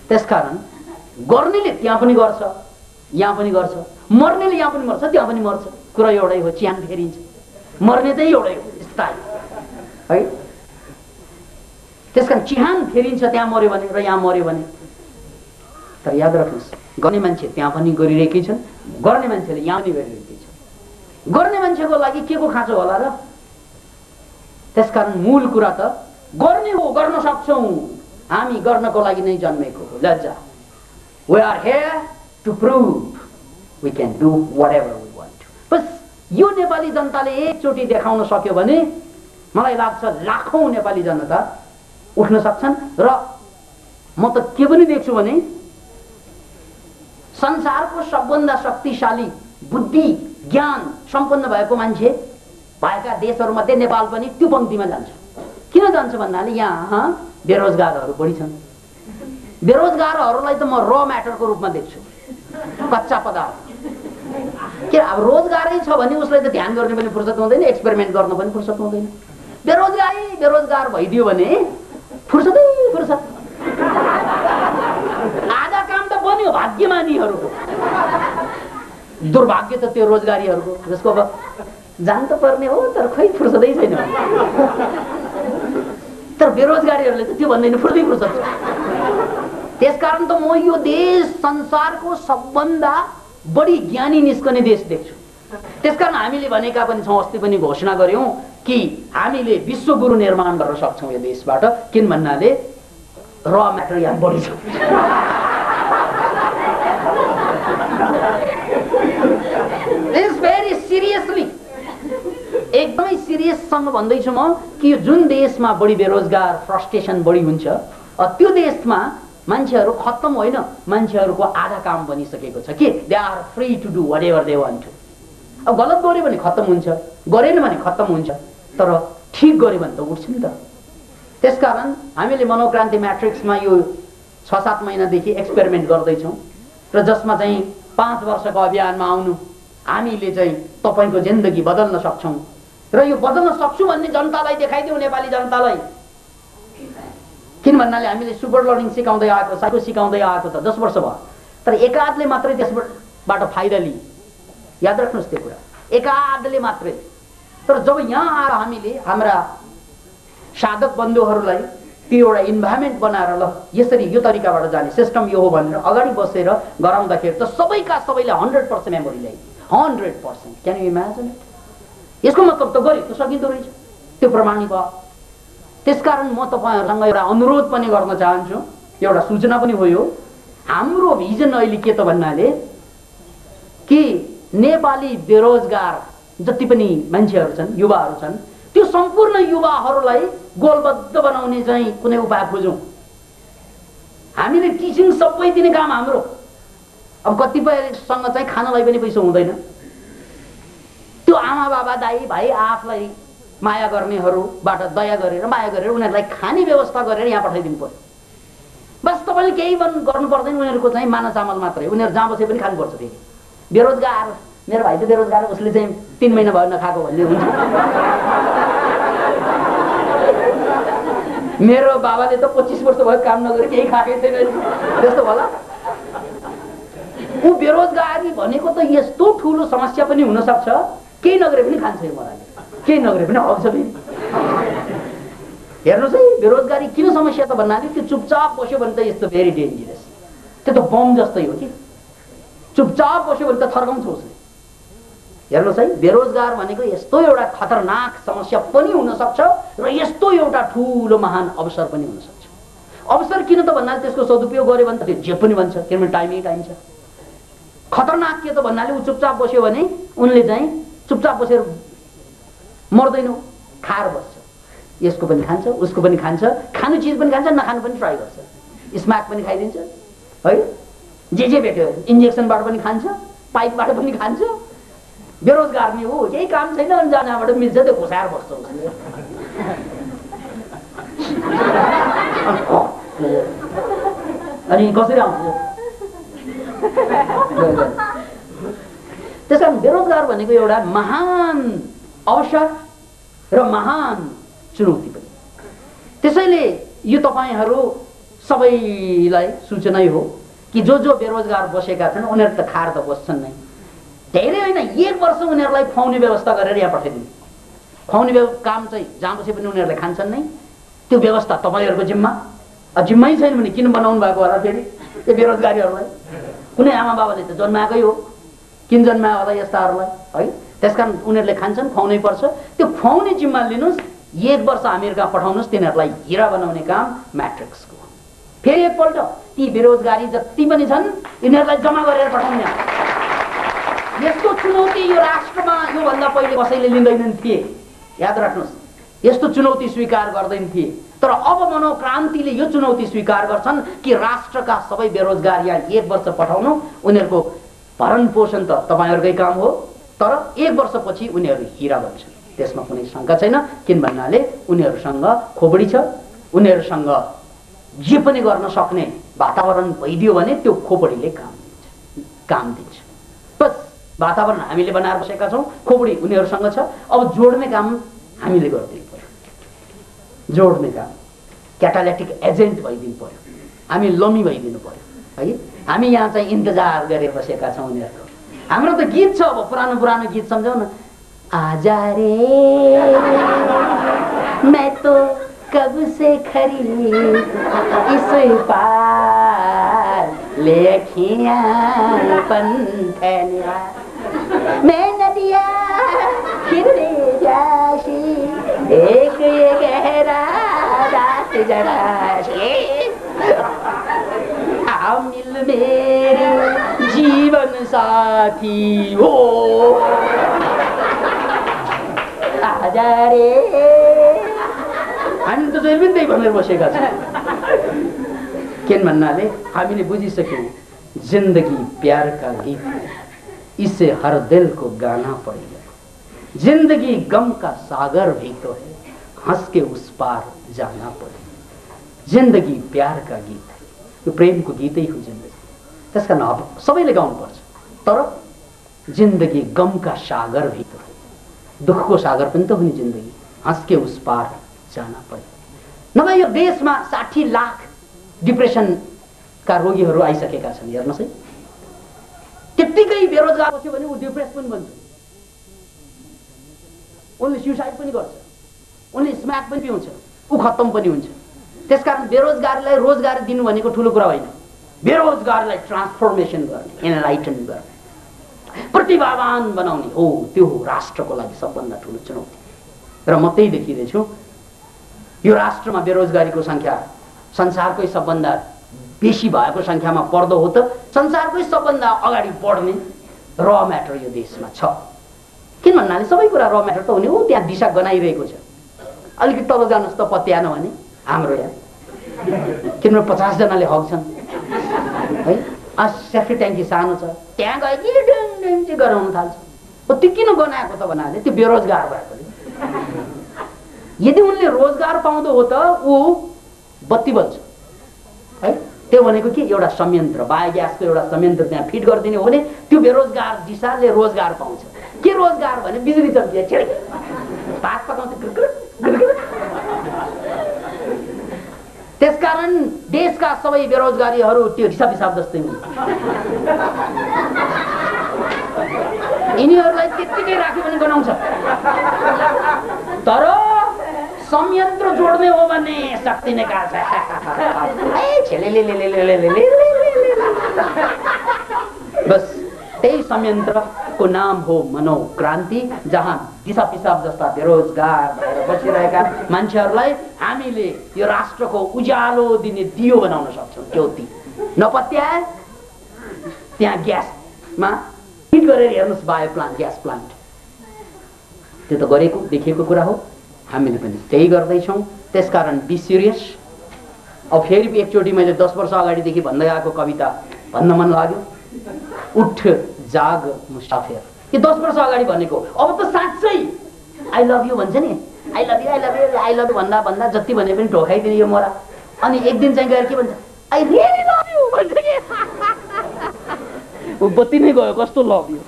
त्यसकारण गर्नेले त्यहाँ पनि गर्छ, यहाँ पनि गर्छ, मर्नेले यहाँ पनि मर्छ, त्यहाँ पनि मर्छ। कुरा एउटै हो, च्यान फेरिन्छ, मर्ने चाहिँ एउटै हो स्टाइल है। त्यसकारण चिहान फेरिन्छ त्यहाँ मर्यो भने र यहाँ मर्यो भने। तर याद राख्नुहोस्, गर्ने मान्छे त्यहाँ पनि गरिरहेकै छन्, गर्ने मान्छेले यहाँ पनि गरिरहेकै छन्। गर्ने मान्छेको लागि के को खाँचो होला र? त्यसकारण मूल कुरा त गर्ने हो, गर्न सक्छौं, हामी गर्नको लागि नै जन्मेको हो। लज्जा, we are here to prove we can do whatever we want to। बस यो नेपाली जनताले एकचोटि देखाउन सक्यो भने मलाई लाग्छ लाखौं नेपाली जनता उठ्न सक्छन्। र म त के पनि देख्छु भने संसारको सबभन्दा शक्तिशाली बुद्धि ज्ञान सम्पन्न भएको मान्छे भएका देशहरूमध्ये नेपाल पनि त्यो पंक्तिमा जान्छ। किन जान्छ भन्नाले यहाँ बेरोजगारहरू बढी छन्। बेरोजगारहरूलाई त म र म्याटरको रूपमा देख्छु, कच्चा पदार्थ। के अब रोजगारै छ भने उसलाई त ध्यान गर्ने पनि फुर्सद हुँदैन, एक्सपेरिमेन्ट गर्न पनि फुर्सद हुँदैन। बेरोजगार भइदियो भने फुर्सदै फुर्सद। आधा काम त बन्यो भाग्यमानीहरूको, दुर्भाग्य त त्यो रोजगारीहरूको, जसको अब जान त पर्ने हो तर खै फुर्सदै छैन। तर बेरोजगारीहरूले त त्यो भन्दैन, फुर्दै फुर्सद छ। त्यसकारण त म यो देश संसारको सबभन्दा बढी ज्ञानी निस्कने देश देख्छु। त्यसकारण हामीले भनेका पनि छौँ, अस्ति पनि घोषणा गर्यौं कि हामीले विश्वगुरु निर्माण गर्न सक्छौं यो देशबाट। किन भन्नाले र म्याटर यहाँ बढी छ। इट्स भेरी सिरियसली, एकदमै सिरियससँग भन्दैछु म कि यो जुन देशमा बढी बेरोजगार, फ्रस्ट्रेसन बढी हुन्छ, त्यो देशमा मान्छेहरू खत्तम होइन, मान्छेहरूको आधा काम बनिसकेको छ कि they are free to do whatever they want to. अब गलत गर्यो भने खत्तम हुन्छ, गरेन भने खत्तम हुन्छ, तर ठिक गर्यो भने त उठ्छ नि त। त्यसकारण हामीले मनोक्रान्ति म्याट्रिक्समा यो 6-7 महिनादेखि एक्सपेरिमेन्ट गर्दैछौँ र जसमा चाहिँ 5 वर्षको अभियानमा आउनु हामीले चाहिँ तपाईको जिन्दगी बदल्न सक्छौं र यो बदल्न सक्छु भन्ने जनतालाई देखाइदिउँ, नेपाली जनतालाई। किन भन्नाले हामीले सुपर लर्निङ सिकाउँदै आएको, साइको सिकाउँदै आएको त 10 वर्ष भयो, तर एकाधले मात्रै त्यसबाट फाइदा लिए। याद राख्नुहोस् त्यो कुरा, एकाधले मात्रै। तर जब यहाँ आएर हामीले हाम्रा साधक बन्धुहरूलाई त्यो एउटा इन्भाइरोमेन्ट बनाएर ल यसरी यो तरिकाबाट जाने सिस्टम यो हो भनेर अगाडि बसेर गराउँदाखेरि त सबैका सबैले 100% मेमोरी ल्याइ, 100%। Can you imagine? यसको मतलब त गरे त सकिँदो रहेछ, त्यो प्रमाणित भयो। त्यसकारण म तपाईहरुसँग एउटा अनुरोध पनि गर्न चाहन्छु, एउटा सूचना पनि हो यो हाम्रो भिजन अहिले के त भन्नाले कि नेपाली बेरोजगार जति पनि मान्छेहरू छन्, युवाहरू छन्, त्यो सम्पूर्ण युवाहरूलाई गोलबद्ध बनाउने चाहिँ कुनै उपाय खोजौँ। हामीले टिचिङ सबै दिने काम हाम्रो। अब कतिपयसँग चाहिँ खानलाई पनि पैसा हुँदैन। त्यो आमा बाबा दाइ भाइ आफूलाई माया गर्नेहरूबाट दया गरेर माया गरेर उनीहरूलाई खाने व्यवस्था गरेर यहाँ पठाइदिनु पर्यो। बस तपाईँले केही गर्नु पर्दैन। उनीहरूको चाहिँ माना चामल मात्रै, उनीहरू जहाँ बसे पनि खानुपर्छ। फेरि बेरोजगार, मेरो भाइ त बेरोजगार, उसले चाहिँ 3 महिना भयो नखाएको भन्ने हुन्छ। मेरो बाबाले त 25 वर्ष भयो काम नगरी केही खाएकै छैन, त्यस्तो होला। ऊ बेरोजगारी भनेको त यस्तो ठुलो समस्या पनि हुन सक्छ, केही नगरे पनि खान्छ यो मराले, केही नगरे पनि आउँछ फेरि। हेर्नुहोस् है, बेरोजगारी किन समस्या त भन्नाले त्यो चुपचाप बस्यो भने त यस्तो भेरी डेन्जरस, त्यो त बम जस्तै हो कि। चुपचाप बस्यो भने त थर्काउँछ उसले। हेर्नुहोस् है, बेरोजगार भनेको यस्तो एउटा खतरनाक समस्या पनि हुन सक्छ र यस्तो एउटा ठुलो महान अवसर पनि हुन सक्छ। अवसर किन त भन्नाले त्यसको सदुपयोग गर्यो भने त त्यो जे पनि भन्छ, किनभने टाइमै टाइम छ। खतरनाक के त भन्नाले ऊ चुपचाप बस्यो भने उनले चाहिँ चुपचाप बसेर मर्दैन, खाएर बस्छ। यसको पनि खान्छ, उसको पनि खान्छ, खानु चिज पनि खान्छ, नखानु पनि ट्राई गर्छ, स्माक पनि खाइदिन्छ है, जे भेट्यो इन्जेक्सनबाट पनि खान्छ, पाइपबाट पनि खान्छ। बेरोजगार नि हो, केही काम छैन, अनि जहाँबाट मिल्छ त्यो खुसाएर बस्छ उसले। अनि कसरी आउँछ? त्यस कारण बेरोजगार भनेको एउटा महान अवसर र महान चुनौती पनि। त्यसैले यो तपाईँहरू सबैलाई सूचनै हो कि जो बेरोजगार बसेका छन् उनीहरू त खाएर त बस्छन् नै, धेरै होइन, 1 वर्ष उनीहरूलाई खुवाउने व्यवस्था गरेर यहाँ पठाइदिनु। खुवाउने काम चाहिँ जहाँ बसे पनि उनीहरूले खान्छन् नै, त्यो व्यवस्था तपाईँहरूको जिम्मा। जिम्मै छैन भने किन बनाउनु भएको होला फेरि यो बेरोजगारीहरूलाई? कुनै आमा बाबाले त जन्माएकै हो, किन जन्मायो होला यस्ताहरूलाई है? त्यसकारण उनीहरूले खान्छन्, खुवाउनै पर्छ। त्यो खुवाउने जिम्मा लिनुहोस्, 1 वर्ष अमेरिका पठाउनुहोस्, तिनीहरूलाई हिरा बनाउने काम म्याट्रिक्सको। फेरि एकपल्ट ती बेरोजगारी जति पनि छन् यिनीहरूलाई जम्मा गरेर पठाउने। यस्तो चुनौती यो राष्ट्रमा योभन्दा पहिले कसैले लिँदैनन् थिए, याद राख्नुहोस्। यस्तो चुनौती स्वीकार गर्दैन थिए, तर अब मनोक्रान्तिले यो चुनौती स्वीकार गर्छन् कि राष्ट्रका सबै बेरोजगार यहाँ 1 वर्ष पठाउनु। उनीहरूको भरण पोषण त तपाईँहरूकै काम हो, तर 1 वर्षपछि उनीहरू हिरा बन्छन्, त्यसमा कुनै शङ्का छैन। किन भन्नाले उनीहरूसँग खोपडी छ, उनीहरूसँग जे पनि गर्न सक्ने वातावरण भइदियो भने त्यो खोपडीले काम दिन्छ। बस वातावरण हामीले बनाएर बसेका छौँ, खोपडी उनीहरूसँग छ, अब जोड्ने काम हामीले गरिदिनु पर्यो। जोड्ने काम क्याटालिटिक एजेन्ट भइदिनु पर्यो, हामी लमी भइदिनु पर्यो है। हामी यहाँ चाहिँ इन्तजार गरेर बसेका छौँ उनीहरूको। हाम्रो त गीत छ, अब पुरानो गीत सम्झाउ न। आजा रे मैं तो कब से खड़ी इस पार ले अखियां पंथनिया मैं नदिया खिरने जाशी एक ये गहरा रात जराशी आ मिल मेरे जीवन साथी हो आजा रे। हामी त जहिले पनि त्यही भनेर बसेका छौँ। किन भन्नाले हामीले बुझिसक्यौँ जिन्दगी प्यार का गीत है, इसे हर दिल को गाना पड़ेगा। जिंदगी गम का सागर भी तो है, हंस के उस पार जाना पड़ेगा। जिन्दगी प्यार का गीत है, यो प्रेमको गीतै हो जिन्दगी। त्यस कारण अब सबैले गाउनुपर्छ, तर जिन्दगी गम का सागर भी तो है, दुखको सागर पनि त हो नि जिन्दगी, हंस के उस पार जाना पड़े। नभए यो देशमा 60 लाख डिप्रेसनका रोगीहरू आइसकेका छन्। हेर्नुहोस् है, त्यत्तिकै बेरोजगार बस्यो भने ऊ डिप्रेस पनि बन्छ, उनले सुसाइड पनि गर्छ, उनले स्मैक पनि पिउँछ, ऊ खत्तम पनि हुन्छ। त्यसकारण बेरोजगारीलाई रोजगार दिनु भनेको ठुलो कुरा होइन, बेरोजगारलाई ट्रान्सफर्मेसन गर्ने, एनलाइटन गर्ने, प्रतिभावान बनाउने हो, त्यो हो राष्ट्रको लागि सबभन्दा ठुलो चुनौती। र म त्यही देखिरहेछु, यो राष्ट्रमा बेरोजगारीको संख्या संसारकै सबभन्दा बेसी भएको संख्यामा पर्दो हो त संसारकै सबभन्दा अगाडि बढ्ने र म्याटर यो देशमा छ। किन भन्नाले सबै कुरा र म्याटर त हुने हो, त्यहाँ दिशा गनाइरहेको छ। अलिकति तल जानुहोस् त पत्याएन भने हाम्रो यहाँ किनभने 50 जनाले हग्छन् है, सेफ्टी ट्याङ्की सानो छ, त्यहाँ गए कि ड्याङ चाहिँ गराउन थाल्छ। त्यो किन गनाएको त भन्नाले त्यो बेरोजगार भएकोले। यदि उनले रोजगार पाउँदो हो त ऊ बत्ती बल्छ है। त्यो भनेको के एउटा संयन्त्र, बायोग्यासको एउटा संयन्त्र त्यहाँ फिट गरिदिने हो भने त्यो बेरोजगार दिशाले रोजगार पाउँछ। के रोजगार भने बिजुली चम्किया छिडे भात पकाउँछ। त्यसकारण देशका सबै बेरोजगारीहरू त्यो हिसाब हिसाब जस्तै हुन्। यिनीहरूलाई त्यत्तिकै राख्यो भने गनाउँछ। तर संयन्त्र जोड्ने हो भने शक्ति निकाल्छ। बस त्यही संयन्त्रको नाम हो मनोक्रान्ति, जहाँ दिशा पिसाब जस्ता बेरोजगार भएर बसिरहेका मान्छेहरूलाई हामीले यो राष्ट्रको उज्यालो दिने दियो बनाउन सक्छौँ। ज्योति नपत्याए त्यहाँ ग्यासमा फिट गरेर हेर्नुहोस्, बायो प्लान्ट, ग्यास प्लान्ट, त्यो त गरेको देखिएको कुरा हो। हामीले पनि त्यही गर्दैछौँ। त्यसकारण बी सिरियस। अब फेरि एकचोटि मैले 10 वर्ष अगाडिदेखि भन्दै आएको कविता भन्न मन लाग्यो, उठ जाग मुसाफिर। यो 10 वर्ष अगाडि भनेको, अब त साँच्चै आई लभ यु भन्छ नि, I love you I love you I love you भन्दा भन्दा जति भने पनि ढोकाइदिने यो मोरा। अनि एक दिन चाहिँ गएर के भन्छ, आई रियली लभ यु भन्छ कि ऊ बत्ती नै गयो, कस्तो लभ यु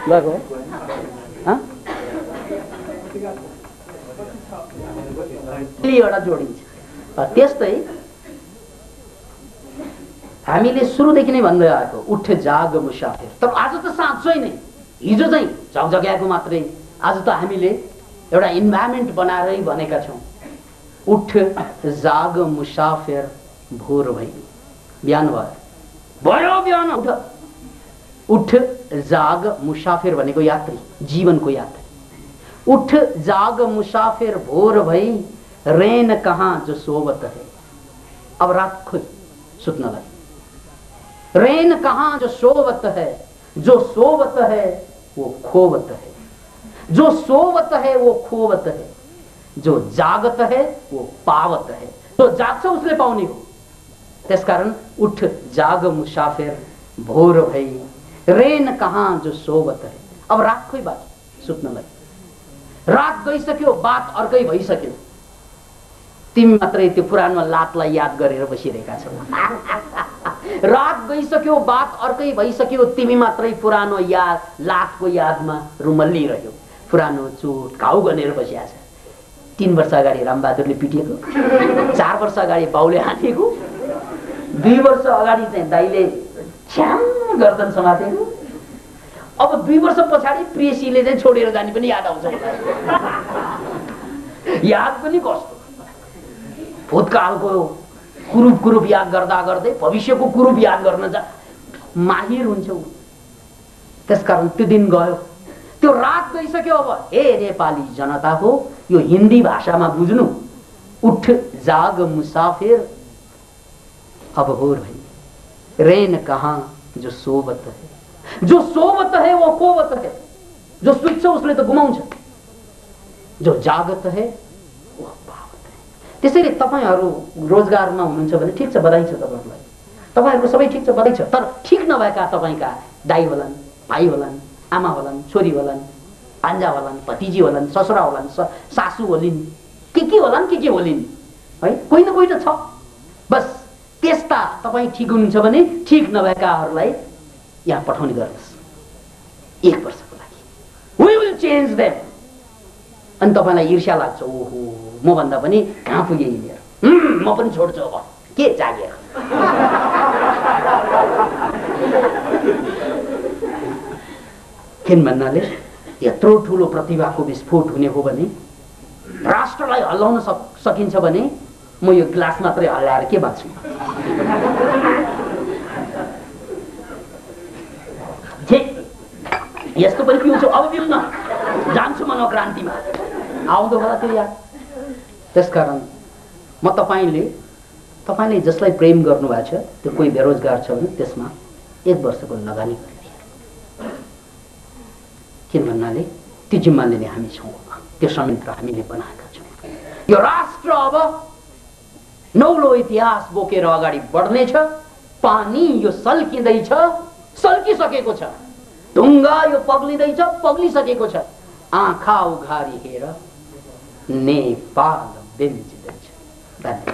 गएको एउटा जोडिन्छ। त्यस्तै हामीले सुरुदेखि नै भन्दै आएको उठ जाग मुसाफिर। तर आज त साँच्चै नै, हिजो चाहिँ झकझक्याएको मात्रै, आज त हामीले एउटा इन्भाइरोमेन्ट बनाएरै भनेका छौँ, उठ जाग मुसाफिर भोर भई। बिहान भयो बिहान उठ। उठ जाग मुसाफिर भनेको यात्री, जीवनको यात्री। उठ जाग मुसाफिर भोर भई, रैन कहाँ जो सोवत है। अब रात खोइ सुत्नलाई। रैन कहाँ जो सोवत है, जो सोवत है वो खोवत है, जो सोवत है वो खोवत है, जो जागत है वो पावत है। जो जाग्छ उसले पाउने हो। त्यसकारण उठ जाग मुसाफिर भोर भई, रैन कहाँ जो सोवत है। अब रात खोइ बाँकी सुत्नलाई। रात गइसक्यो, बात अर्कै भइसक्यो। तिमी मात्रै त्यो पुरानो लातलाई याद गरेर बसिरहेका छौ। रात गइसक्यो, बात अर्कै भइसक्यो। तिमी मात्रै पुरानो याद लातको यादमा रुमल्लिरह्यो। पुरानो चोट घाउ गनेर बसिया छ। 3 वर्ष अगाडि रामबहादुरले पिटिएको, 4 वर्ष अगाडि बाउले हानेको, 2 वर्ष अगाडि चाहिँ दाइले छ्याम गर्दन समातेको। अब 2 वर्ष पछाडि प्रेसीले चाहिँ छोडेर जाने पनि याद आउँछ। याद पनि कस्तो भूतकालको कुरूप याद गर्दा गर्दै भविष्यको कुरूप याद गर्न माहिर हुन्छ। त्यसकारण त्यो दिन गयो, त्यो रात गइसक्यो। अब हे नेपाली जनता हो, यो हिन्दी भाषामा बुझ्नु, उठ जाग मुसाफिर अब भोर भई, रैन कहाँ जो सोवत है। जो सोवत है वो खोवत है। जो सुत्छ उसले त गुमाउँछ, जो जागत है वो पावत है। त्यसैले तपाईहरु रोजगारमा हुनुहुन्छ भने ठीक छ, बधाई छ तपाईहरुलाई। तपाईहरुको सबै ठीक छ, बधाई छ। तर ठीक नभएका तपाईका दाइ होलान्, भाइ होलान्, आमा होलान्, छोरी होलान्, भान्जा होलान्, भतिजी होलान्, ससुरा होलान्, सासू होलिन्, के होलान्, के होलिन् है, कोही न कोही त छ। बस त्यस्ता तपाई ठीक हुनुहुन्छ भने ठीक नभएकाहरुलाई यहाँ पठाउने गर्नुहोस् 1 वर्षको लागि। We will change them। अनि तपाईलाई ईर्ष्या लाग्छ, ओहो म भन्दा पनि कहाँ पुगे यिनीहरु, म पनि छोड्छु अब के जागेर। किन भन्नाले यत्रो ठूलो प्रतिभाको विस्फोट हुने हो भने, राष्ट्रलाई हल्लाउन सकिन्छ भने म यो ग्लास मात्रै हल्लाएर के बाँच्छु। यस्तो पनि पिउँछु, अब पिउन जान्छु मनोक्रान्तिमा, आउँदो होला त्यो याद। त्यसकारण म तपाईले जसलाई प्रेम गर्नुभएको छ त्यो कोही बेरोजगार छ भने त्यसमा 1 वर्षको लगानी गरिदिए। किन भन्नाले त्यो जिम्मा लिने हामी छौँ, त्यो संयन्त्र हामीले बनाएका छौँ। यो राष्ट्र अब नौलो इतिहास बोकेर अगाडि बढ्नेछ। पानी यो सल्किँदैछ, सल्किसकेको छ। ढुङ्गा यो पग्लिँदैछ, पग्लिसकेको छ। आँखा उघारी हेर नेपाल बिन्जिँदैछ। धन्यवाद।